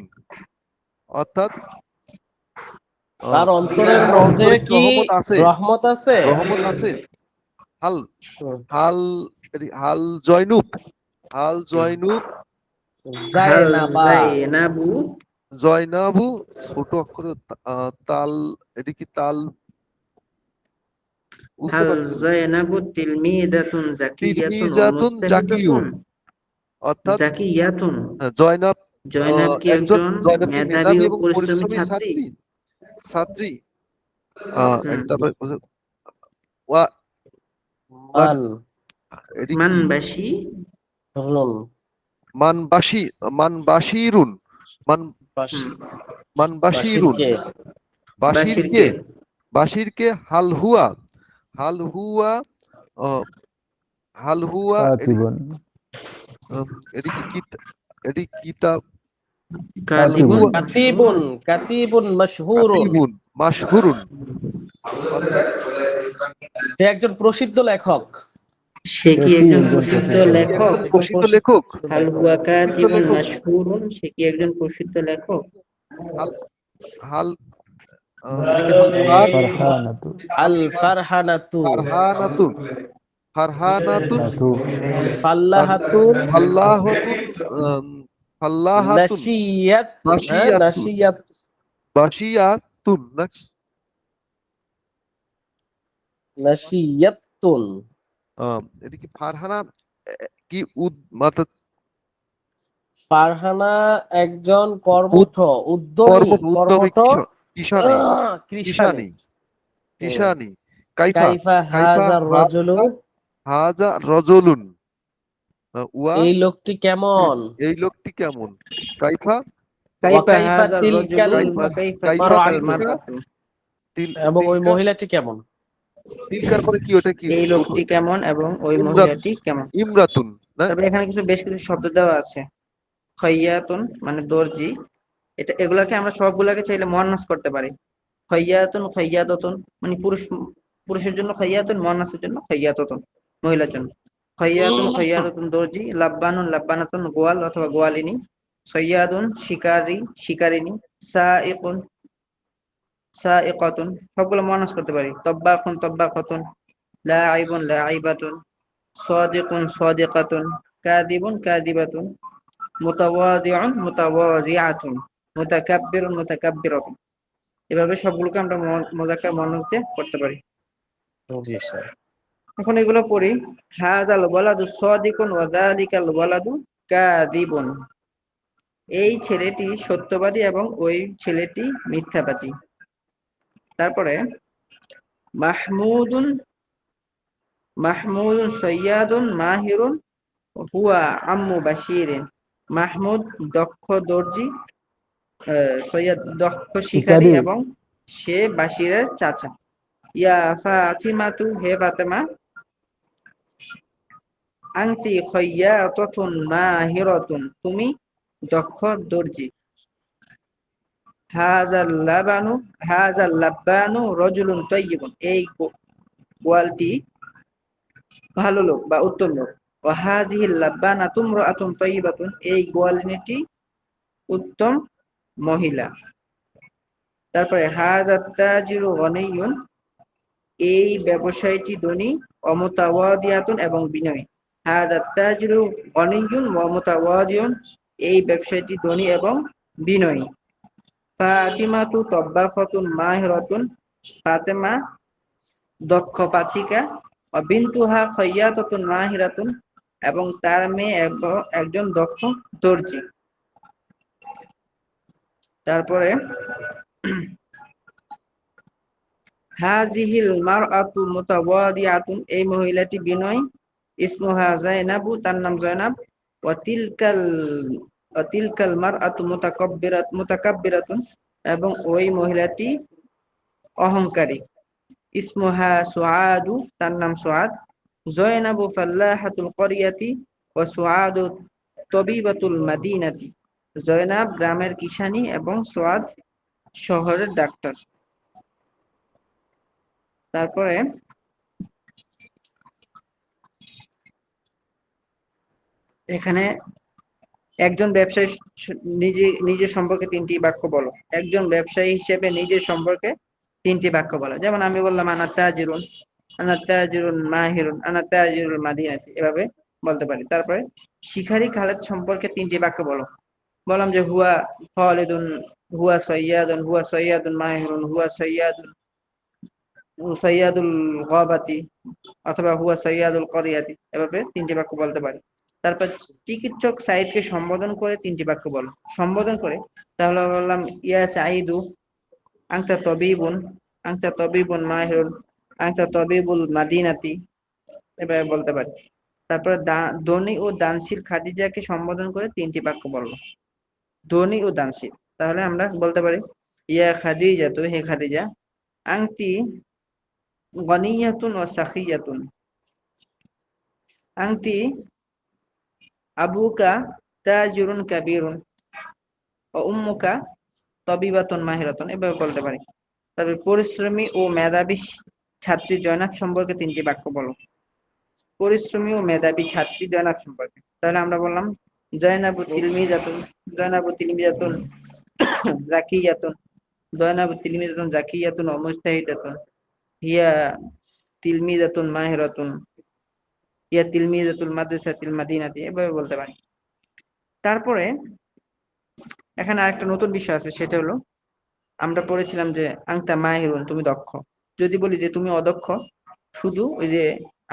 অর্থাৎ তার অন্তরের তার মধ্যে অন্তরে কি কি রহমত আছে, রহমত আছে? রহমত আছে। হাল হুম। হাল হাল জয়নুব, হাল জয়নুব, হাল জায়নাবা, যায়নাবু জয়নাবু ছোট অক্ষরে তাল, এটি কি তাল বুঝতে হাল পারছি না। যায়নাবু তিলমিদাতুন জাকিয়াতুন ওয়া তিলমিজাতুন মুজতাহিদাতুন। জাকিউন, অর্থাৎ জাকিয়াতুন, জয়নাব জয়নাব কি একজন, একজন জয়নাব কি মেধাবী মেধাবী ও এবং পরিশ্রমী পরিশ্রমী ছাত্রী? ছাত্রী, ছাত্রী। হুম, তারপরে ওয়া ওয়ার মান এটি কি মানবাসী রুন, মানবাসী, মানবাসীরুন, মান বাসি, হুম, মানবাসীরুন, বাসিরকে, বাসির কে, বাসিরকে বাসির কে হাল হুয়া, হাল হুয়া হাল হুয়া كاتب এটি কি এটি কিতাব, হাল কাতিবুন হুয়া কাতিবুন, কাতিবুন মাশহুরুন। কাতিবুন মাশহুরুন, অর্থাৎ সে একজন প্রসিদ্ধ লেখক। সে কি সে কি একজন একজন প্রসিদ্ধ প্রসিদ্ধ সে কি লেখক? একজন প্রসিদ্ধ লেখক। হাল হুয়া প্রসিদ্ধ কাতিবুন লেখক, মাশহুরুন, সে কি একজন প্রসিদ্ধ লেখক? হাল হাল এটা কি হাল ফার فرحانة আল ফারহানাতু, ফারহানাতুন, ফারহানাতুন, লাতু ফাল্লাহাতুন, ফাল্লাহাতুন, ফাল্লাহাতুন, নাসিয়াত, বাশিয়াতুন, নাসিয়াত, বাশিয়াতুন না নাসিয়াতুন। এটা কি ফারহানা কি মাথা ফারহানা একজন কর্মঠ, উদ্যমী, উদ্যমী কর্মঠ কিশানী, কৃষানী। কিশানী, কিশানী। কাইফা, কাইফা কাইফা হাজার রজুলু, হাজা রজুলুন, ওয়া এই লোকটি কেমন? এই লোকটি কেমন? কাইফা ওয়া কাইফা কাইফা হাযার তিলকাল রাজুলু ওয়া কাইফা কাইফা তিলকাল মারআতু, মারআতু। এবং ওই তিলকা, মহিলাটি কেমন? তিলকার পরে কি ওটা কি? এই লোকটি কেমন এবং ওই ইমরাত, মহিলাটি কেমন। ইমরাতুন না তবে এখানে বেশ কিছু শব্দ দেওয়া আছে। খৈয়াতুন মানে দর্জি, এগুলাকে আমরা সবগুলাকে চাইলে মুয়ান্নাস করতে পারি। খৈয়াতুন, খৈয়াদাতুন মানে পুরুষের জন্য খৈয়াতুন, মুয়ান্নাসের জন্য খৈয়াতাতুন, মহিলার জন্য। খৈয়াতুন, খৈয়াদাতুন দর্জি। লাব্বানুন, লাব্বানাতুন গোয়াল অথবা গোয়ালিনী। সৈয়াদুন শিকারী, শিকারিনী। সাইকুন, সাইকাতুন সবগুলো মুয়ান্নাস করতে পারি। তব্বাকুন, তব্বাকাতুন। লাইবুন, লাইবাতুন। সাদিকুন, সাদিকাতুন। কাযিবুন, কাযিবাতুন। মুতাওয়াদিউন, মুতাওয়াজিআতুন। মুতাকাব্বিরুন, মুতাকাব্বিরাতুন। এভাবে সবগুলোকে আমরা মুযাক্কার মুয়ান্নাস দিয়ে করতে পারি। জি স্যার। এখন এগুলো পড়ি। হাযাল ওয়ালাদু সাদিকুন ওয়া যালিকাল ওয়ালাদু কাযিবুন। এই ছেলেটি সত্যবাদী এবং ওই ছেলেটি মিথ্যাবাদী। তারপরে মাহমুদুন, মাহমুদুন সৈয়াদুন মাহিরুন হুয়া আম্মু বাশিরিন। মাহমুদ দক্ষ দর্জি, সৈয়দ দক্ষ শিকারী শিকারী এবং সে বাশিরের চাচা। ইয়া ফাতিমাতু, হে ফাতেমা। আনতি খৈয়াতাতুন মাহিরাতুন, তুমি দক্ষ দর্জি। হাযাল লাবানু, হাযাল লাব্বানু রাজুলুন তাইয়্যিবুন, এই গোয়ালটি ভালো লোক বা উত্তম লোক। ওয়া হাযিহিল লাব্বানাতু ইমরাআতুন তাইয়্যিবাতুন, এই গোয়ালিনীটি উত্তম মহিলা। তারপরে হাযাত তাজিরু গনিয়্যুন, এই ব্যবসায়ীটি ধনী। অমুতাওয়াদিয়াতুন এবং বিনয়ী। হাযাত তাজিরু গনিয়্যুন ওয়া মুতাওয়াদিউন, এই ব্যবসায়ীটি ধনী এবং বিনয়ী। ফাতিমাতু তাব্বাখাতুন মাহিরাতুন, ফাতেমা দক্ষ পাচিকা। ওয়া বিনতুহা খাইয়াতাতুন মাহিরাতুন, এবং তার মেয়ে একজন দক্ষ দর্জি। তারপরে হাযিহিল মারআতু মুতাওয়াদিআতুন, এই মহিলাটি বিনয়ী। ইসমুহা যায়নাবু, তার নাম জয়নাব। ওয়া তিলকাল মারআতু মুতাকাব্বিরাতুন, এবং ওই মহিলাটি অহংকারী। ইসমুহা সুআদু, তার নাম সুআদ। জয়নাবু ফাল্লাহাতুল ক্বরিয়াতি ওয়া সুআদু তবিবাতুল মাদিনাতি, জয়নাব গ্রামের কিশানী এবং সুআদ শহরের ডাক্তার। তারপরে এখানে একজন ব্যবসায়ী নিজের সম্পর্কে তিনটি বাক্য বলো। একজন ব্যবসায়ী হিসেবে নিজের সম্পর্কে তিনটি বাক্য বলো। যেমন আমি বললাম আনা তাজিরুন, আনা তাজিরুন মাহিরুন, আনা তাজিরুল মাদিনাতি, এভাবে বলতে পারি। তারপরে শিকারী খালেদ সম্পর্কে তিনটি বাক্য বলো। বললাম যে হুয়া খালিদুন, হুয়া সৈয়াদুন, হুয়া সৈয়াদুন মাহিরুন, হুয়া সৈয়াদুল গাবাতি, অথবা হুয়া সৈয়াদুল করিয়াতি, এভাবে তিনটি বাক্য বলতে পারি। তারপর চিকিৎসক সাইদকে সম্বোধন করে তিনটি বাক্য বলো। সম্বোধন করে তাহলে বললাম ইয়া সাইদু আনতা তবিবুন, আনতা তবিবুন মাহিরুন, আনতা তবিবুল মাদিনাতি, এভাবে বলতে পারি। তারপরে ধনী ও দানশীল খাদিজাকে সম্বোধন করে তিনটি বাক্য বললো। ধনী ও দানশীল, তাহলে আমরা বলতে পারি ইয়া খাদিজাতু, হে খাদিজা। আনতি গনিয়াতুন ওয়া সাখিয়াতুন, আনতি আবুকা তাজিরুন কাবীরুন ও উম্মুকা তবিবাতুন মাহিরাতুন, এভাবে বলতে পারি। তবে পরিশ্রমী ও মেধাবী ছাত্রী জয়নাব সম্পর্কে তিনটি বাক্য বলো। পরিশ্রমী ও মেধাবী ছাত্রী জয়নাব সম্পর্কে, তাহলে আমরা বললাম জয়নাবু তিলমিজাতুন, জয়নাবু তিলমিজাতুন জাকিয়াতুন, জয়নাবু তিলমিজাতুন জাকিয়াতুন ও মুজতাহিদাতুন, হিয়া তিলমিজাতুন মাহিরাতুন, ইয়া তিলমিজাতুল মাদ্রাসাতিল মাদিনাতি, এভাবে বলতে পারি। তারপরে এখানে আরেকটা নতুন বিষয় আছে, সেটা হলো আমরা পড়েছিলাম যে আংতা মাহিরুন, তুমি দক্ষ। যদি বলি যে তুমি অদক্ষ, শুধু ওই যে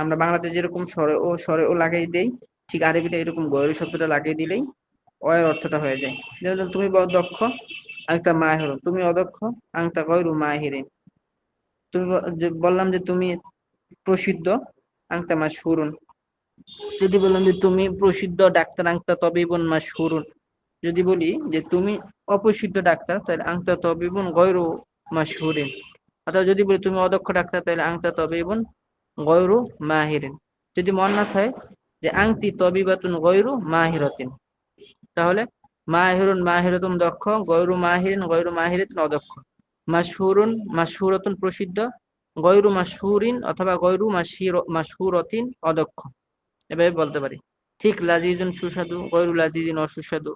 আমরা বাংলাতে যেরকম স্বরে ও লাগাই দেই, ঠিক আরবিতে এরকম গয়রু শব্দটা লাগিয়ে দিলেই অয়ের অর্থটা হয়ে যায়। যেমন তুমি দক্ষ, আংতা মাহিরুন, তুমি অদক্ষ, আংতা গয়রু মাহিরিন। তুমি বললাম যে তুমি প্রসিদ্ধ, আংতা মাশহুরুন। যদি বললাম যে তুমি প্রসিদ্ধ ডাক্তার, আংতা তবিবুন মাশহুরুন। যদি বলি যে তুমি অপ্রসিদ্ধ ডাক্তার, তাহলে আংতা তবিবুন গয়রু মাশহুরিন। অথবা যদি বলি তুমি অদক্ষ ডাক্তার, তাহলে আংতা তবিবুন গয়রু মাহিরিন। যদি মুয়ান্নাস হয় যে আংতি তবিবাতুন গয়রু মাহিরাতিন, তাহলে মাহিরুন মাহিরাতুন দক্ষ, গয়রু মাহিরিন গয়রু মাহিরাতিন অদক্ষ। মাশহুরুন মাশহুরাতুন প্রসিদ্ধ, গয়রু মাশহুরিন অথবা গয়রু মাশহুরাতিন অদক্ষ, এভাবে বলতে পারি। ঠিক লাজিজুন সুস্বাদু, গয়রু লাজিজিন অসুস্বাদু,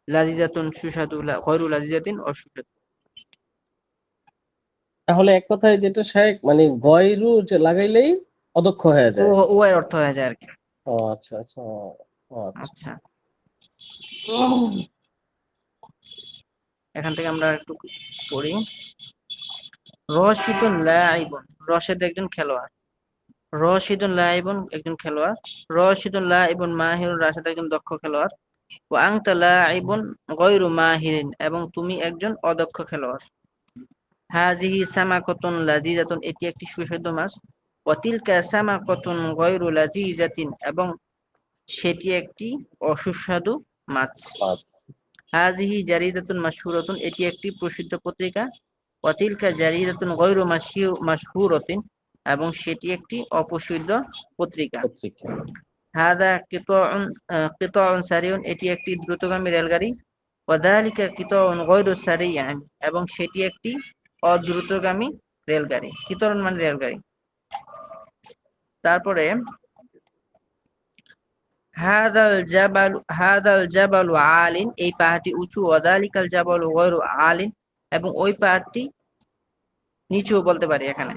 লাজিজাতুন সুস্বাদু, গয়রু লাজিজাতিন অসুস্বাদু। তাহলে এক কথায় যেটা শেখ, মানে গয়রু যে লাগাইলেই অদক্ষ হয়ে ও যায়। ও এর অর্থ হয়ে যায় আর কি। ও আচ্ছা আচ্ছা, ও আচ্ছা। আচ্ছা, এখান থেকে আমরা একটু পড়ি। রশিদুন লাইবুন, রশেদ একজন খেলোয়াড়। রশিদুন লাইবুন একজন খেলোয়াড়। রশিদুন লাইবুন মাহিরুন, রাশেদ একজন দক্ষ খেলোয়াড়। ওয়া আনতা লাইবুন গয়রু মাহিরিন, এবং তুমি একজন অদক্ষ খেলোয়াড়। হাজিহি সামাকাতুন লাজিজাতুন, এটি একটি সুস্বাদু মাছ। ওয়া তিলকা সামাকাতুন গয়রু লাজিজাতিন, এবং সেটি একটি অসুস্বাদু মাছ। হাজিহি জারিদাতুন মাশহুরাতুন, এটি একটি প্রসিদ্ধ পত্রিকা। ওয়া তিলকা জারিদাতুন গয়রু মাশহুরাতিন, এবং সেটি একটি অপ্রসিদ্ধ পত্রিকা। পত্রিকা। হাদা কিতাউন সারিউন, এটি একটি দ্রুতগামী রেলগাড়ি। ওয়া যালিকা কিতাউন গয়রু সারিয়ান, এবং সেটি একটি অদ্রুতগামী রেলগাড়ি। কিতাউন মানে রেলগাড়ি। তারপরে হাদাল জাবালু আলিন, এই পাহাড়টি উঁচু। ওয়া যালিকাল জাবালু গয়রু আলিন, এবং ওই পাহাড়টি নিচু বলতে পারি এখানে।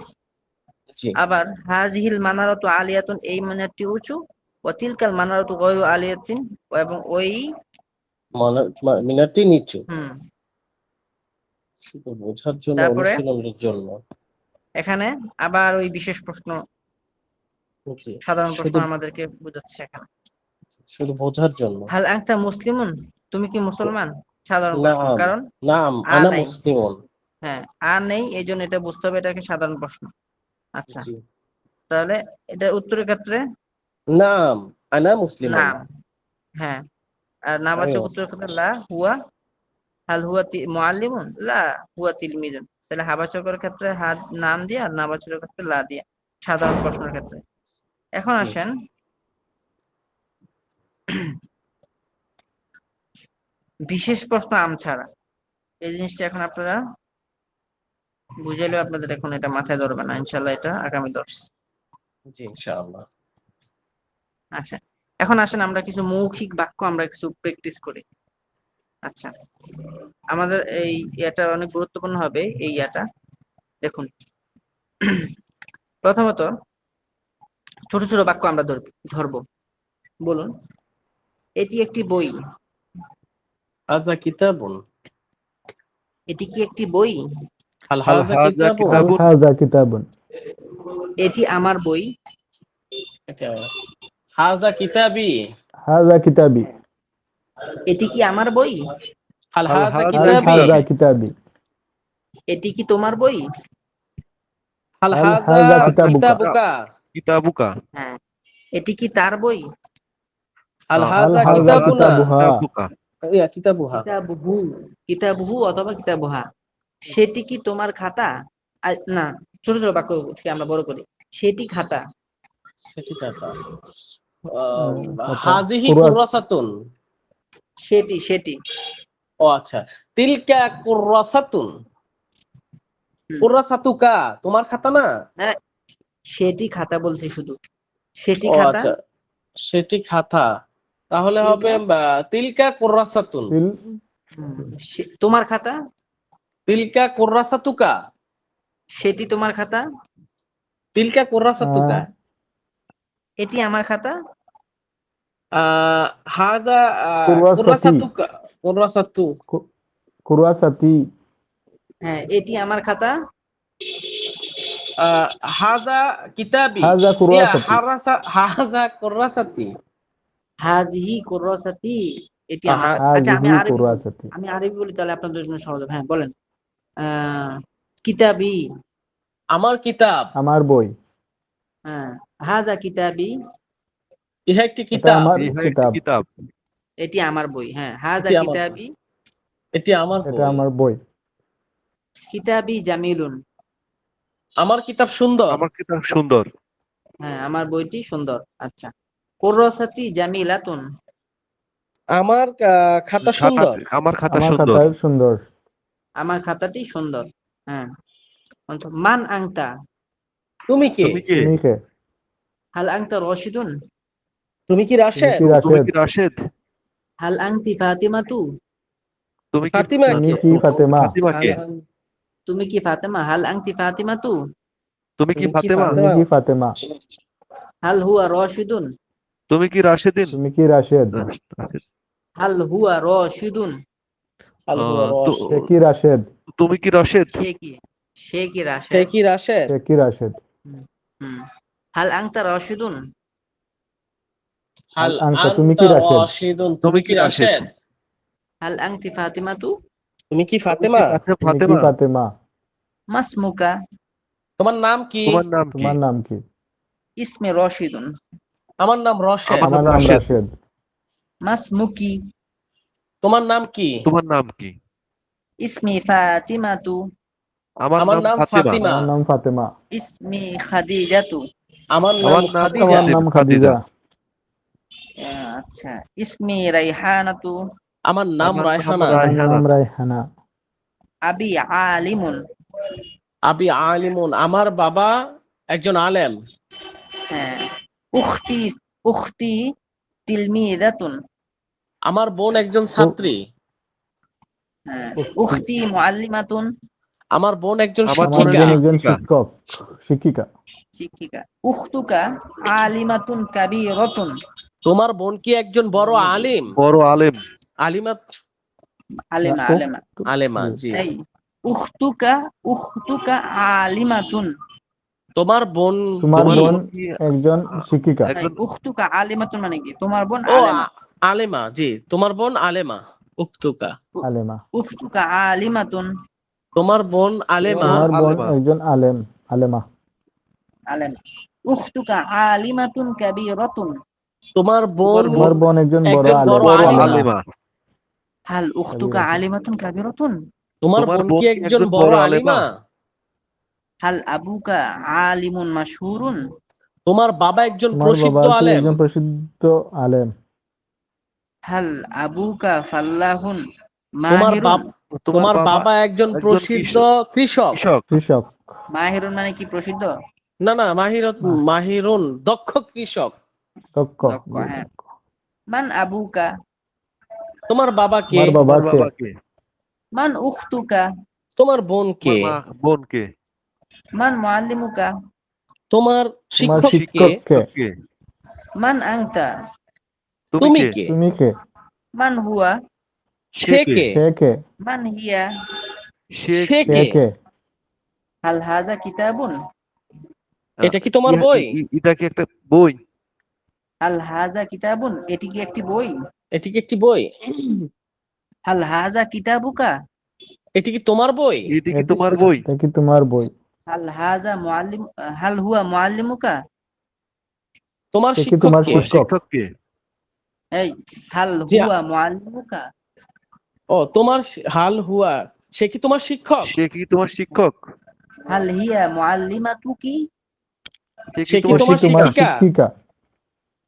জি, আবার হাজিহিল মানারাতু আলিয়াতুন, এই মিনারটি উঁচু। ওয়া তিলকাল মানারাতু গয়রু আলিয়াতিন, এবং ওই মিনারটি নিচু। শুধু বোঝার জন্য, তারপরে অনুশীলনের জন্য। এখানে আবার ওই বিশেষ প্রশ্ন, জি, সাধারণ প্রশ্ন শুধু আমাদেরকে বুঝাচ্ছে এখানে। শুধু বোঝার জন্য। হাল আনতা মুসলিমুন, তুমি কি মুসলমান? সাধারণ প্রশ্ন, নাম, কারণ নাম আ আনা নাই। মুসলিমুন। হ্যাঁ, আর নেই, এই জন্য এটা বুঝতে হবে, এটাকে সাধারণ প্রশ্ন। আচ্ছা, জি, তাহলে এটা উত্তরের ক্ষেত্রে নাম আনা মুসলিমুন। নাম, হ্যাঁ। আর আমি নাবাচক উত্তরের মুসলিম। ক্ষেত্রে লা হুয়া, হাল হুয়া মুআল্লিমুন, লা হুয়া তিলমিজুন। তাহলে হাবাচকের ক্ষেত্রে নাম দিয়া, আর নাবাচকের ক্ষেত্রে লা দিয়া, সাধারণ প্রশ্নের ক্ষেত্রে। এখন জি, আসেন বিশেষ প্রশ্ন আম ছাড়া। এই জিনিসটা এখন আপনারা বুঝাইলেও আপনাদের এখন এটা মাথায় ধরবে না, ইনশাল্লাহ এটা আগামী দর্শ। জি, ইনশাআল্লাহ। আচ্ছা, এখন আসেন আমরা কিছু মৌখিক বাক্য আমরা কিছু প্র্যাকটিস করি। আচ্ছা, আমাদের এই এটা অনেক গুরুত্বপূর্ণ হবে, এই ইয়াটা দেখুন। প্রথমত ছোট ছোট বাক্য আমরা ধরবো। বলুন, এটি একটি বই। হাযা কিতাবুন। এটি কি একটি বই? হাল হাল হাযা হাযা কিতাবুন। হাল কিতাবুন। হাযা কিতাবুন। এটি আমার বই। এটা হাযা কিতাবি। হাযা কিতাবি। এটি কি আমার বই? হাল হাল হাযা হাযা হাল কিতাবি। হাযা কিতাবি। এটি কি তোমার বই? হাল হাল হাযা হাযা কিতাবুকা। কিতাবুকা। কিতাবুকা। হ্যাঁ। এটি কি তার বই? হাল হাল হাযা হাযা কিতাবুনা। কিতাবুহা। কিতাবুকা। ইয়া কিতাবুহা। কিতাবুহু, কিতাবুহু অথবা কিতাবুহা। সেটি কি তোমার খাতা? না, ছোট ছোট বাক্য থেকে আমরা বড় করি। সেটি খাতা। সেটি কথা। কথা হাজিহি কুরাস। কুরাসাতুন। সেটি। ও আচ্ছা। তিলকা কুরাসাতুন। হুম। কুরাসাতুকা, তোমার খাতা না? হ্যাঁ, সেটি খাতা বলছি শুধু। সেটি ও খাতা। আচ্ছা, সেটি খাতা। তাহলে হবে তিলকা, তিলকা কুরাসাতুন। তিল তোমার খাতা। তিলকা কুরাসাতুকা। সেটি তোমার খাতা। তিলকা কুরাসাতুকা। এটি আমার খাতা। হাজা কুররাসাতি। কুররাসাতুকা কুররাসাতু কুররাসাতি। হ্যাঁ, এটি আমার খাতা। হাজা কিতাবি হাজা কুররাসাতি। হাজা কুররাসাতি হাজিহি কুররাসাতি, এটি আমার খাতা। আচ্ছা, হাযিহি কুররাসাতি। আমি আরবি বলি, তাহলে আপনাদের জন্য সহজ হবে। হ্যাঁ, বলেন। কিতাবি। আমার কিতাব, আমার বই। হ্যাঁ, হাজা কিতাবি, ইহা একটি এটা কিতাব, আমার ইহা একটি কিতাব। কিতাব। এটি আমার বই। হ্যাঁ, হাজা এটি আমার কিতাবি, এটি আমার এটা বই। আমার বই। কিতাবি জামিলুন। আমার কিতাব সুন্দর, আমার কিতাব সুন্দর। হ্যাঁ, আমার বইটি সুন্দর। আচ্ছা, কুররাসাতি জামিলাতুন। আমার খাতা খাতা সুন্দর, আমার খাতা আমার সুন্দর। খাতা সুন্দর। আমার খাতাটি সুন্দর। হ্যাঁ। মান আংতা। তুমি কে? তুমি কে? তুমি কে? হাল আংতা রশিদুন। তুমি কি তুমি রাশেদ? কি তুমি রাশেদ? কি রাশেদ? হাল আংতি ফাতিমাতু। তুমি কি ফাতিমা তুমি কে? কি ফাতেমা? ফাতিমা কে? তুমি কি ফাতেমা? হাল আংতি ফাতিমাতু। তুমি কি তুমি কি ফাতেমা? তুমি কি ফাতেমা? হাল হুয়া রশিদুন। তুমি কি রাশেদিন? তুমি কি রাশেদ? হাল হুয়া রশিদুন। আল হুয়া রশ। সে কি রাশেদ? তুমি কি রাশেদ? সে কি? সে কি সে রাশেদ? কি রাশেদ? সে কি রাশেদ? হুম। হাল আংতা রশিদুন। হাল আনতা, তুমি কি আনতা রাশেদ? রাশিদুন, তুমি কি রাশেদ? হাল আংতি ফাতিমাতু। তুমি কি তুমি কি ফাতেমা? তুমি কি ফাতেমা? ফাতেমা? মাসমুকা। তোমার নাম কি? তোমার নাম কি? তোমার নাম কি? ইসমে রশিদুন। আমার নাম রশেদ। আমার আমার নাম রাশেদ। রাশেদ। মাসমুকি। তোমার নাম কি? তোমার নাম কি? ইসমি ফাতিমাতু। আমার আমার নাম নাম ফাতেমা। ফাতিমা। আমার নাম ফাতেমা। ইসমি খাদিজাতু। আমার নাম আমার নাম খাদিজা। আমার নাম খাদিজা। আচ্ছা, ইসমি রাইহানাতু। আমার নাম আমার নাম রায়হানা। আমার রায়হানা। নাম রায়হানা। আবি আলিমুন। আবি আলিমুন, আমার বাবা একজন আলেম। হ্যাঁ। উখতি উখতি তিলমিদাতুন। আমার বোন একজন ছাত্রী। হ্যাঁ। উখতি। উখতি মুআল্লিমাতুন। আমার বোন একজন আমার আমার বোন শিক্ষিকা। বোন একজন শিক্ষিকা। শিক্ষিকা। শিক্ষিকা। উখতুকা আলিমাতুন কাবীরাতুন। তোমার বোন কি একজন বড় আলিম? বড় আলেম। আলিমাত, আলেমা ও, আলেমা। আলেমা, জি। জি। এই উখতুকা আলিমাতুন। তোমার বোন তোমার কি? বোন কি একজন শিক্ষিকা। এই একজন? উখতুকা আলিমাতুন মানে কি? তোমার বোন ও আলেমা। আলেমা, জি, তোমার বোন আলেমা। উক্তুকা, আলেমা। উখতুকা আলিমাতুন। তোমার বোন আলেমা। তোমার বোন আলেমা। একজন আলেমা। আলেমা। উখতুকা আলিমাতুন কাবীরাতুন। তোমার বোন তোমার বোন একজন বড় একজন বড় বড় আলিমা। আলেমা। হাল উখতুকা কাবীরাতুন। আলিমাতুন কাবীরাতুন। তোমার তোমার বোন বোন কি কি একজন একজন বড় বড় আলিমা? আলেমা? হাল আবুকা আলিমুন মাশহুরুন। তোমার বাবা একজন তোমার বাবা প্রসিদ্ধ কি আলেম? একজন প্রসিদ্ধ আলেম? হাল আবুকা ফাল্লাহুন তোমার মাহিরুন। তোমার বাবা একজন একজন প্রসিদ্ধ কৃষক? কৃষক। কৃষক। মাহিরুন মানে কি? প্রসিদ্ধ, না না, মাহিরুন দক্ষ কৃষক। দক্ষ। দক্ষ। জি, হ্যাঁ। দক্ষ। মান আবুকা। তোমার বাবা কে? তোমার বাবা তোমার কে? বাবা কে? মান উখতুকা। তোমার বোন কে? তোমার বোন কে? মান মুআল্লিমুকা। তোমার তোমার শিক্ষক কে? শিক্ষক কে? কে? মান আংতা। তুমি তুমি কে? কে? তুমি কে? মান হুয়া। সে কে? কে? সে কে? মান হিয়া। সে সে সে কে? কে? হাল হাজা কিতাবুন। এটা কি তোমার বই? এটা কি একটা বই? হাল হাজা কিতাবুন, এটি কি একটি বই? এটি কি একটি বই? হাল হাজা কিতাবুকা। এটি কি তোমার বই? এটি কি তোমার বই? এটা কি তোমার বই? হাল হাজা মুআল্লিম, হাল হুয়া মুআল্লিমুকা। তোমার সে কি শিক্ষক তোমার কে? তোমার শিক্ষক? শিক্ষক কে? এই হাল জি, হুয়া মুআল্লিমুকা। ও তোমার হাল হুয়া, সে কি তোমার শিক্ষক? সে কি তোমার শিক্ষক? হাল হিয়া মুআল্লিমাতুকি। সে কি সে কি তোমার তোমার শিক্ষিকা? শিক্ষিকা?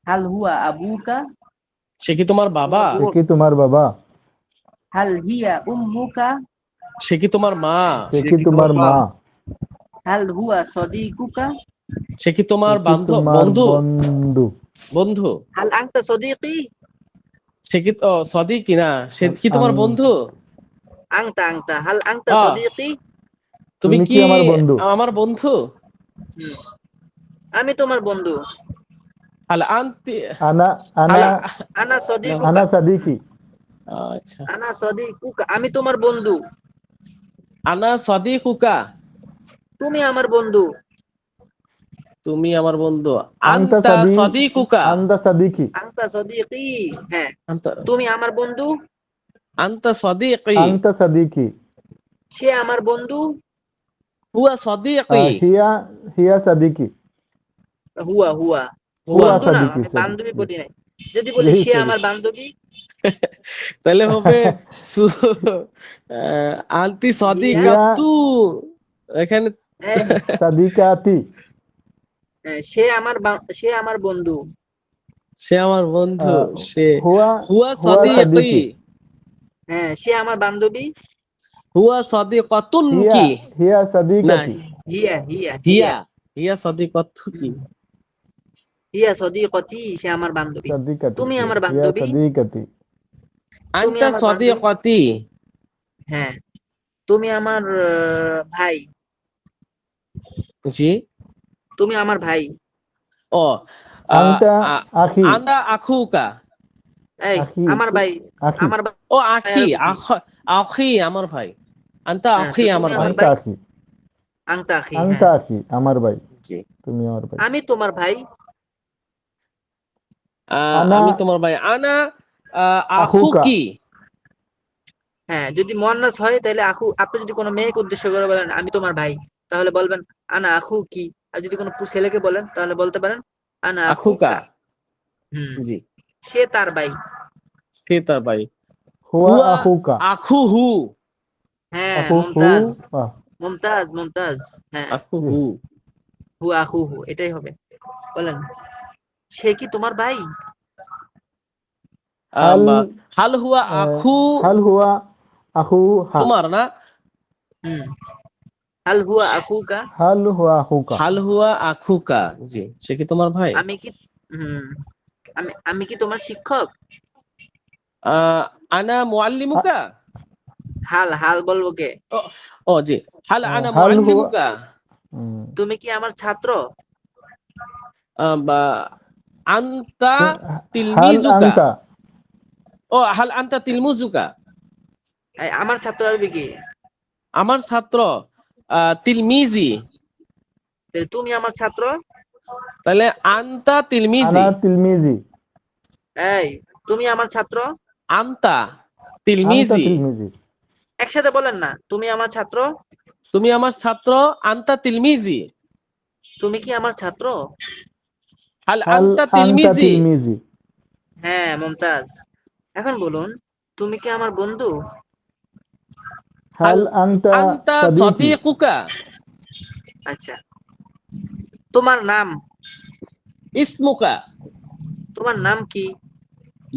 হাল হুয়া আবুকা। সে কি তোমার বাবা? সে কি তোমার বাবা? হাল হিয়া উম্মুকা। সে কি তোমার মা? সে কি তোমার মা? হাল হুয়া সদীকুকা। সে কি তোমার সে কি তোমার বন্ধু? বন্ধু? বন্ধু। হাল আনতা সদীকি। সে কি সদিকি না, সে কি তোমার আং- বন্ধু? আংতা হাল আংতা আহ, সদীকি। তুমি তুমি কি আমার বন্ধু? আমার বন্ধু? আমি তোমার বন্ধু। হাল আনতি আনা হাল আনা আনা সদিকুকা, আনা সাদিকি। আচ্ছা, আনা সদিকুকা, আমি তোমার বন্ধু। আনা সাদিকুকা, তুমি আমার বন্ধু। তুমি আমার বন্ধু। আনতা আনতা সাদি সাদিকুকা, আনতা সাদিকি। আনতা সদিকি, হ্যাঁ, আনতা তুমি আমার বন্ধু। আনতা সাদিকি, আনতা সাদিকি। সে আমার বন্ধু। হুয়া সাদিকি, হিয়া হিয়া সাদিকি। হুয়া হুয়া, হুয়া। হুয়া বন্ধু না, সাদিকি আমি সরি। বান্ধবী বলি নাই। যদি বলি জি সে সরি। আমার বান্ধবী, তাহলে হবে আনতি হিয়া, হিয়া সাদিকাতু, এখানে এই, সাদিকাতি। সে আমার বন্ধু। সে আমার বন্ধু, আহ, সে হুয়া হুয়া হুয়া সাদিকি, সাদিকি। হ্যাঁ, সে আমার বান্ধবী। হুয়া সাদিকাতুন হিয়া কি, হিয়া না, সাদিকাতি। হিয়া হিয়া হিয়া হিয়া, হিয়া সাদিকাতু কি, হিয়া সদিকতি, সে আমার বান্ধবী। সাদিকাতি। তুমি জি। আমার হিয়া বান্ধবী। সাদিকাতি। তুমি আনতা আমার বান্ধবী, সাদিকাতি, হ্যাঁ, তুমি আমার ভাই। জি। তুমি আমার ভাই। ও আহ, আনতা আ- আখি। আন্দা আখুকা, এই, আখি আমার ভাই, আখি। আমার ভাই ও আখি, আরবি কি? আখি আমার ভাই, আনতা হ্যাঁ, আখি তো তুমি আমার ভাই। আমার আনতা ভাই। আখি। আংতা আখি, আনতা হ্যাঁ, আখি আমার ভাই। জি। তুমি আমার ভাই। আমি তোমার ভাই। আনা আমি তোমার ভাই। আনা আখুকা। আখুকি, হ্যাঁ, যদি মুয়ান্নাস হয় তাহলে আখু, আপনি যদি কোনো মেয়েকে উদ্দেশ্য করে বলেন আমি তোমার ভাই, তাহলে বলবেন আনা আখু কি। আর যদি কোনো ছেলেকে বলেন তাহলে বলতে পারেন আনা আখুকা, আখুকা। হুম, জি। সে তার ভাই। সে তার ভাই। হুয়া হুয়া আখুকা। আখুহু, হ্যাঁ, আখুহু। মুমতাজ, আহ, মুমতাজ, মুমতাজ। হ্যাঁ, জি। আখুহু। হু আখু হু, এটাই হবে। বলেন, সে কি তোমার ভাই? হাল হাল হুয়া আহ, আখু হাল হুয়া আখু হা। তোমার না, হুম, হাল হুয়া আখুকা। হাল হুয়া আখুকা। হাল হুয়া আখুকা, জি। সে কি তোমার ভাই? আমি কি, হুম, আমি কি তোমার শিক্ষক? আহ, আনা মুআল্লিমুকা, হাল হাল বলবো কে? ও ও জি, হাল আনা হাল হুয়া মুআল্লিমুকা, উম, তুমি কি আমার ছাত্র? বা আনতা হাল তিলমিজুকা, আনতা। ও হাল আনতা তিলমুজুকা, এই, আমার ছাত্র আসবে কি? আমার ছাত্র তিলমিজি, তাহলে তুমি আমার ছাত্র। তাহলে আনতা আনা তিলমিজি, তিলমিজি। এই, তুমি আমার ছাত্র। আনতা আনতা তিলমিজি, তিলমিজি। একসাথে বলেন না, তুমি আমার ছাত্র। তুমি আমার ছাত্র, আনতা তিলমিজি, তুমি কি আমার ছাত্র? হাল হাল আনতা আনতা তিলমিজি, তিলমিজি। হ্যাঁ, মুমতাজ। এখন বলুন, তুমি কি আমার বন্ধু? হাল হাল আনতা আনতা সাদিকি। সাদিকুকা, আচ্ছা, তোমার নাম, ইসমুকা, তোমার নাম কি?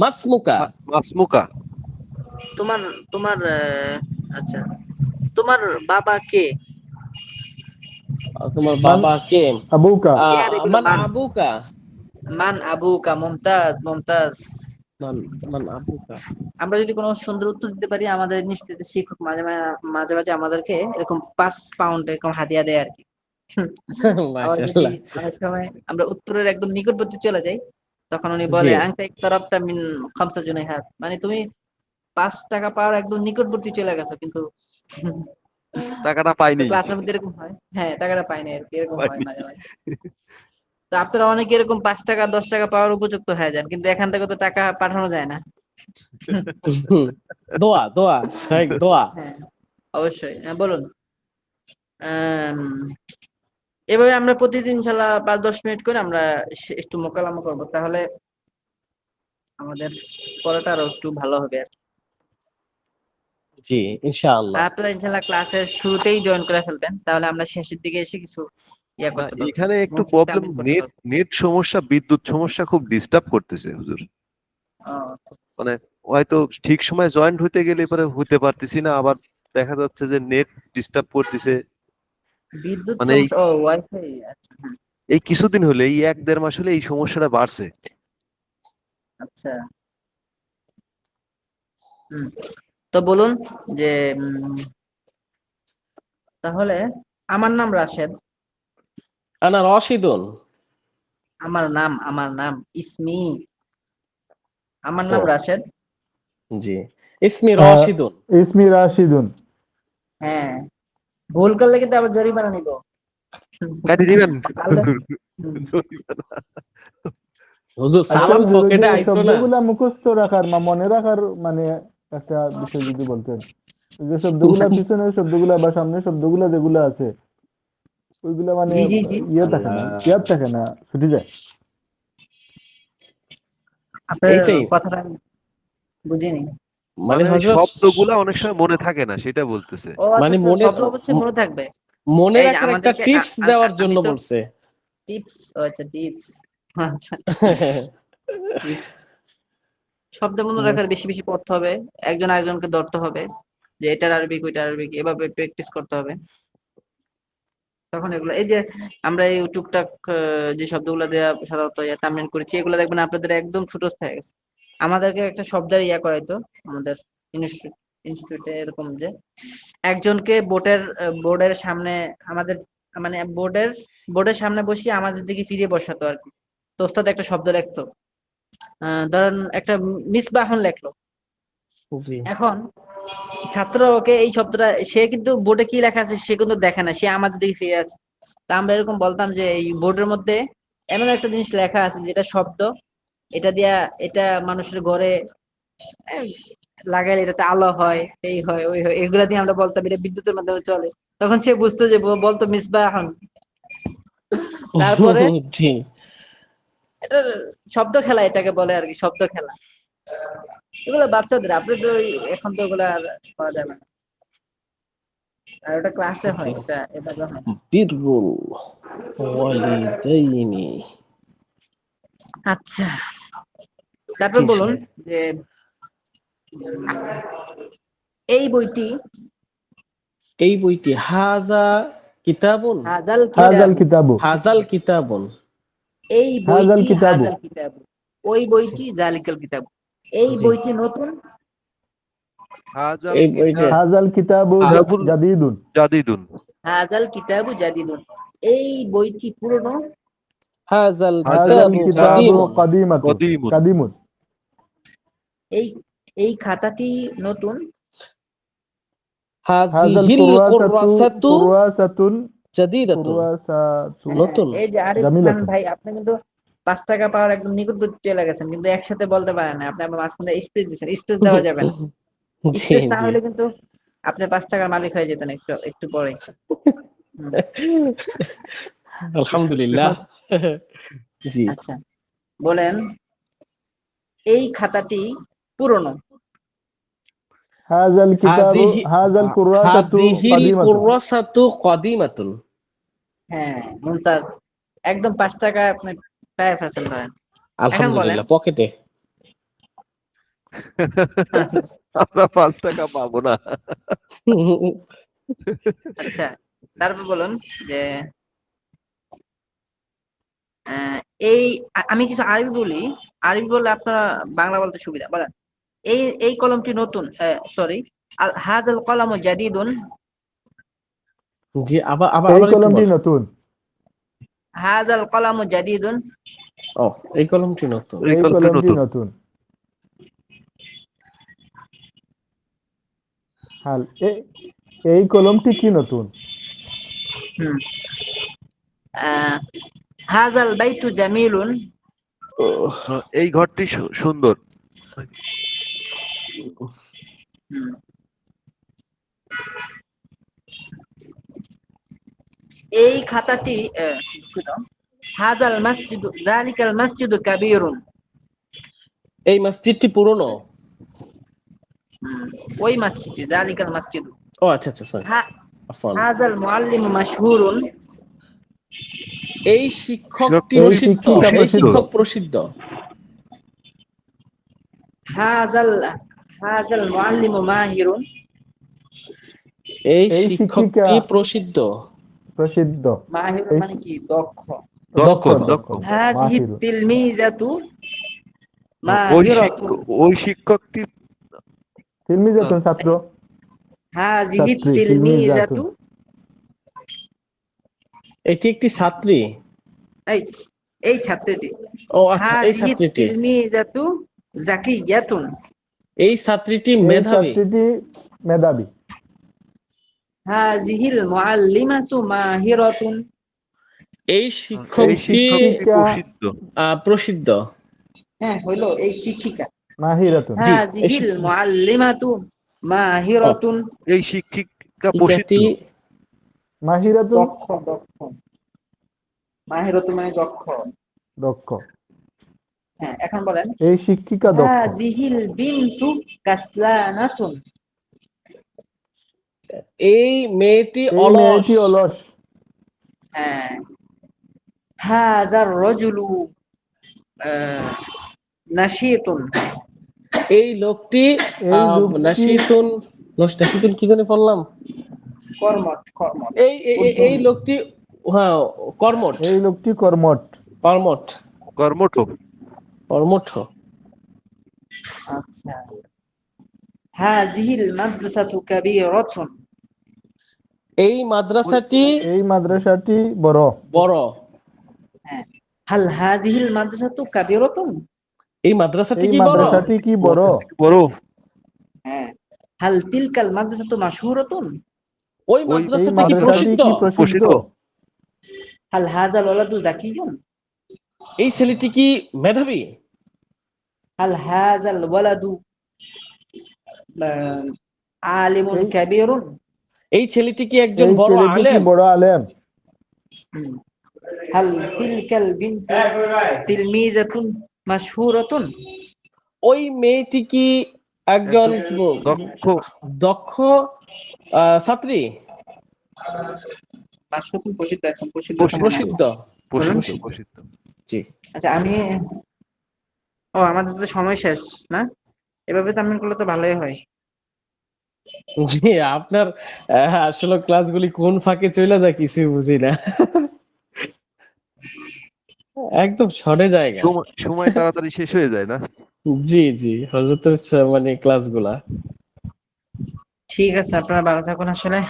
মাসমুকা, মাসমুকা। তোমার তোমার আচ্ছা, তোমার বাবা কে? তোমার মান বাবা কে? আবুকা। ইয়ার এগুলো মান মান, আবুকা, মান আবুকা, মুমতাজ, মুমতাজ। মান মান আবুকা। আমরা যদি কোনো সুন্দর উত্তর দিতে পারি, আমাদের নিশ্চিত শিক্ষক মাঝে মাঝে মাঝে মাঝে আমাদেরকে এরকম 5 পাউন্ড এরকম হাদিয়া দেয় আর কি। আবার যদি মাশাআল্লাহ, অনেক সময় আমরা উত্তরের একদম নিকটবর্তী চলে যাই, তখন উনি জি। বলে আংটা ইকতারাবতা মিন খামসা জুনাইহাত, মানে তুমি 5 টাকা পাওয়ার একদম নিকটবর্তী চলে গেছো, কিন্তু টাকাটা পাইনি। ক্লাসের মধ্যে এরকম হয়, হ্যাঁ, টাকাটা পাই না আর কি, এরকম হয় পাইনি। মাঝে মাঝে। তো আপনারা অনেকে এরকম 5 টাকা 10 টাকা পাওয়ার উপযুক্ত হয়ে যান, কিন্তু এখান থেকে তো টাকা পাঠানো যায় না। দোয়া দোয়া, শাইখ দোয়া। হ্যাঁ, অবশ্যই, হ্যাঁ, বলুন। আম, এভাবে আমরা প্রতিদিন ইনশাল্লাহ 5-10 মিনিট করে আমরা একটু মোকালামা করবো, তাহলে আমাদের পড়াটা আরো একটু ভালো হবে আর কি। জি, ইনশাআল্লাহ। আর আপনারা ইনশাল্লাহ ক্লাসের শুরুতেই জয়েন করে ফেলবেন, তাহলে আমরা শেষের দিকে এসে কিছু ইয়া না, করতে পারবো, এখানে একটু মৌখিক প্রবলেম, তামিল করতে নেট পারবো। নেট সমস্যা, বিদ্যুৎ সমস্যা খুব ডিস্টার্ব করতেছে হুজুর। ও, মানে হয়তো ঠিক সময় জয়েন্ট হইতে গেলে পরে হইতে পারতেছি না, আবার দেখা যাচ্ছে যে নেট ডিস্টার্ব করতেছে। বিদ্যুৎ মানে এই সমস্যা, ও ওয়াইফাই, আচ্ছা, হ্যাঁ, এই কিছুদিন হলে, এই 1-1.5 মাস হলে এই সমস্যাটা বাড়ছে। আচ্ছা, হুম, তো বলুন যে উম, তাহলে আমার নাম রাশেদ। আনা রশিদুন, আমার নাম ইসমি, আমার নাম ও। রাশেদ। জি, ইসমি আহ, রাশিদুন। ইসমি রাশিদুন। হ্যাঁ, ভুল করলে কিন্তু আবার জরিমানা নিব। কাটি দিবেন পারলে- হুজুর, হুম। জরিমানা। হুজুর আচ্ছা সালাম হুজুর, ওই পকেটে যে আইতো না। শব্দগুলা মুখস্থ রাখার বা মনে রাখার মানে একটা বিষয় যদি বলতেন, ওই যে শব্দগুলা পিছনের শব্দগুলা বা সামনের শব্দগুলা যেগুলো আছে ওইগুলা মানে জি জি জি, থাকে না, আল্লাহ, ইয়াদ থাকে না, ছুটি যায়। আপনার এইটাই কথাটা আমি বুঝিনি। মানে মানে ওই হযরত শব্দগুলা অনেক সময় মনে থাকে না, সেটা বলতেছে। ও আচ্ছা মানে আচ্ছা, মনে শব্দ অবশ্যই মনে থাকবে। মনে এই যে রাখার একটা আমাদেরকে টিপস দেওয়ার জন্য আমি তো বলছে। টিপস, আচ্ছা টিপস, আচ্ছা টিপস। শব্দ মনে রাখার বেশি বেশি পড়তে হবে, একজন আরেকজনকে ধরতে হবে যে এটার আরবিক ওইটার আরবিক, এভাবে প্র্যাকটিস করতে হবে। তখন এগুলো, এই যে আমরা এই টুকটাক যে শব্দগুলো দেওয়া সাধারণত তামরিন করেছি, এগুলো দেখবেন আপনাদের একদম ছোটস্থ হয়ে গেছে। আমাদেরকে একটা শব্দের করাইতো আমাদের ইনস্টিটিউটে, এরকম যে একজনকে বোর্ডের সামনে আমাদের, মানে বোর্ডের সামনে বসিয়ে আমাদের দিকে ফিরিয়ে বসাতো আর কি। তো ওস্তাদ একটা শব্দ লিখতো, ধরেন একটা মিসবাহন লেখলো। জি, এখন ছাত্র ওকে এই শব্দটা, সে কিন্তু বোর্ডে কি লেখা আছে সে কিন্তু দেখে না, সে আমাদের দিকে ফিরে আছে। তা আমরা এরকম বলতাম যে এই বোর্ডের মধ্যে এমন একটা জিনিস লেখা আছে যেটা শব্দ, এটা দিয়া, এটা মানুষের ঘরে আহ, লাগাইলে এটাতে আলো হয়, এই হয় ওই হয়, এগুলা দিয়ে আমরা বলতাম এটা বিদ্যুতের মাধ্যমে চলে। তখন সে বুঝতো যে বলতো মিসবাহন। তারপরে জি। এটা শব্দ খেলা এটাকে বলে আর কি, শব্দ খেলা। এগুলো বাচ্চাদের, আপনি তো এখন তো ওগুলা আর করা যাবে না, আর ওটা ক্লাসে জি, হয়, এটা এভাবে হয় না। বিররুল ওয়ালিদাইনি। আচ্ছা, তারপর জি বলুন সাহেব। যে এই বইটি, এই বইটি হাজা কিতাবুন। হাজাল হাজাল কিতাব, কিতাবু। হাজাল কিতাবুন। এই হাজাল বইটি কিতাবু। হাজাল কিতাব, ওই জি, বইটি জালিকাল কিতাব। এই জি। বইটি নতুন, হাজাল এই বইটা হাজাল কিতাবু কিতাবুল জাদিদুন। জাদিদুন। হাজাল কিতাবু জাদিদুন। এই বইটি পুরনো, হাজাল হাজাল কিতাবু কিতাবু কাদিমুন। কাদিমাতুন। কদিমুন। কাদিমুন। এই এই খাতাটি নতুন, হাজাল হাযিহিল কুররাসাতু কুররাসাতুন। জাদিদাতুন। কুররাসাতুন হ্যাঁ, নতুন। এই যে আরিফ খান জামিলাতুন। ভাই, আপনি কিন্তু 5 টাকা পাওয়ার একদম নিকটবর্তী চলে গেছেন, কিন্তু একসাথে বলতে পারেন না। আপনি আমার মাঝখানে স্পেস দিচ্ছেন, স্পেস দেওয়া যাবে না। জি, স্পেস না জি। হলে কিন্তু আপনি 5 টাকার মালিক হয়ে যেতেন একটু একটু পরে। হুম, আলহামদুলিল্লাহ। জি। আচ্ছা, বলেন এই খাতাটি পুরনো। হাজাল কিতাবু হাযিহি হাজাল কুররাসাতু হাযিহিল কাদিমাতুন। কুররাসাতু কাদিমাতুন। হ্যাঁ, মুমতাজ, একদম 5 টাকা আপনি পেয়ে ফেলছেন ধরেন। এখন বলেন আলহামদুলিল্লাহ, পকেটে। আমরা 5 টাকা পাবো না। আচ্ছা, তারপর বলুন যে আহ, এই আমি কিছু আরবি বলি, আরবি বললে আপনার বাংলা বলতে সুবিধা। বলেন এই কলমটি নতুন, সরি, হাজাল কলামু জাদিদুন। জি, আবার আবার এই আবার একটু কলমটি বল। নতুন। হাজাল কলামু জাদিদুন। ও, এই কলমটি নতুন। এই এই কলমটি কলমটি নতুন। নতুন। হাল এই কলমটি কি নতুন? হুম, আহ, হাজাল বাইতু জামিলুন। এই ঘরটি সুন্দর। হুম, এই খাতাটি দুঃখিত, হাজাল মসজিদু যালিকাল মসজিদু কাবীরুন। এই মসজিদটি পুরনো। হুম, ওই মসজিদটি যালিকাল মসজিদু। ও আচ্ছা আচ্ছা, সরি, আফওয়ান। হাজাল মুআল্লিমু মাশহুরুন। এই শিক্ষকটি এই প্রসিদ্ধ। শিক্ষিকা এই প্রসিদ্ধ। শিক্ষক প্রসিদ্ধ। হাজাল হাজাল মুআল্লিমু মাহিরুন। এই এই শিক্ষিকা শিক্ষকটি প্রসিদ্ধ। প্রসিদ্ধ। মাহিরুন এই মানে কি? দক্ষ। দক্ষ দক্ষ। দক্ষ। হাযিহি মাহিরুন। তিলমিজাতু ওই মাহিরাতুন। ওই শিক্ষকটি তিলমিজাতুন ছাত্র। হাযিহি ছাত্রী তিলমিজাতুন। তিলমিজাতু, এটি একটি ছাত্রী। এই এই ছাত্রীটি। ও আচ্ছা, এই হাযিহি ছাত্রীটি, তিলমিযাতু যাকিয়াতুন। এই ছাত্রীটি এই মেধাবী। ছাত্রীটি মেধাবী। হাযিহিল মুআল্লিমাতু মাহিরাতুন। এই এই শিক্ষকটি শিক্ষকটি শিক্ষিকা প্রসিদ্ধ। প্রসিদ্ধ। হ্যাঁ, হইলো এই শিক্ষিকা। মাহিরাতুন। জি, এই হাযিহিল শিক্ষিকা মুআল্লিমাতু মাহিরাতুন। এই শিক্ষিকা প্রসিদ্ধ। মাহিরাতুন দক্ষ দক্ষ। মাহিরাতুন মানে দক্ষ। দক্ষ। হ্যাঁ, এখন বলেন এই শিক্ষিকা দক্ষ। হাযিহিল বিনতু কাসলানাতুন। এই মেয়েটি এই অলস। মেয়েটি অলস। হ্যাঁ, হাযার রাজুলু নাশীতুন। এই লোকটি এই লোকটি নাশিতুন, নাশিতুন কি জানি বললাম, কর্মঠ কর্মঠ। এই লোকটি, হ্যাঁ, কর্মঠ, এই লোকটি কর্মঠ। কর্মঠ, কর্মঠ। কর্মঠ। আচ্ছা, হাযিহিল মাদ্রাসাতু কাবীরাতুন। এই মাদ্রাসাটি এই মাদ্রাসাটি বড়। বড়। হ্যাঁ, হাল হাযিহিল মাদ্রাসাতু কাবীরাতুন। এই মাদ্রাসাটি এই কি বড়? মাদ্রাসাটি কি বড়? বড়। হ্যাঁ, হাল তিলকাল মাদ্রাসাতু মাশহুরাতুন। ওই ওই এই মাদ্রাসাটি কি মাদ্রাসাটি প্রসিদ্ধ? কি প্রসিদ্ধ? হাল হাযাল ওয়ালাদু যাকিয়ুন। এই ছেলেটি কি মেধাবী? হাল হাযাল ওয়ালাদু আলিমুন এই- কাবীরুন। এই ছেলেটি কি একজন এই বড় ছেলেটি কি আলেম? বড় আলেম? হাল তিলকাল বিনতু তিলমিজাতুন মাশহুরাতুন। ওই মেয়েটি কি একজন দক্ষ। দক্ষ ছাত্রী? মাশহুরাতুন প্রসিদ্ধ, একজন প্রসিদ্ধ। প্রসিদ্ধ। প্রসিদ্ধ। প্রসিদ্ধ। জি। আচ্ছা, আমাদের তো সময় শেষ না? এভাবে তামিল করলে তো ভালোই হয়। জি, আপনার আসলে ক্লাসগুলি কোন ফাঁকে চলে যায় কিছু বুঝি না। একদম সরে জায়গা। সময় তাড়াতাড়ি শেষ হয়ে যায় না? জি জি, হযরতের মানে ক্লাসগুলা। ঠিক আছে, আপনারা ভালো থাকুন। আসলে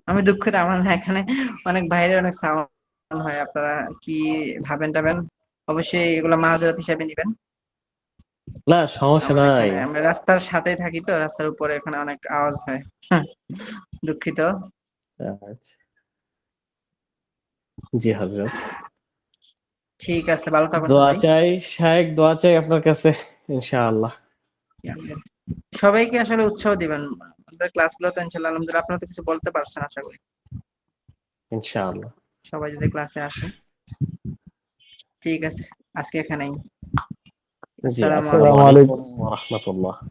আমি দুঃখিত, আমার এখানে অনেক বাইরে অনেক সাউন্ড হয়, আপনারা কি ভাবেন টাবেন অবশ্যই এগুলো মাহাজরাত হিসাবে নিবেন। না, সমস্যা নাই। আমরা রাস্তার সাথে থাকি তো, রাস্তার উপরে এখানে অনেক আওয়াজ হয়। দুঃখিত। আচ্ছা। জি হযরত, ঠিক আছে, ভালো থাকুন দোয়া সবাই। চাই শায়েখ, দোয়া চাই আপনার কাছে ইনশাআল্লাহ। সবাইকে আসলে উৎসাহ দিবেন। আমাদের ক্লাসগুলো তো ইনশাআল্লাহ আলহামদুলিল্লাহ আপনারা তো কিছু বলতে পারছেন, আশা করি ইনশাআল্লাহ। সবাই যদি ক্লাসে আসে। ঠিক আছে, আজকে এখানেই। জি, আসসালামু আসসালামু আলাইকুম। আলাইকুম ওয়া রাহমাতুল্লাহ।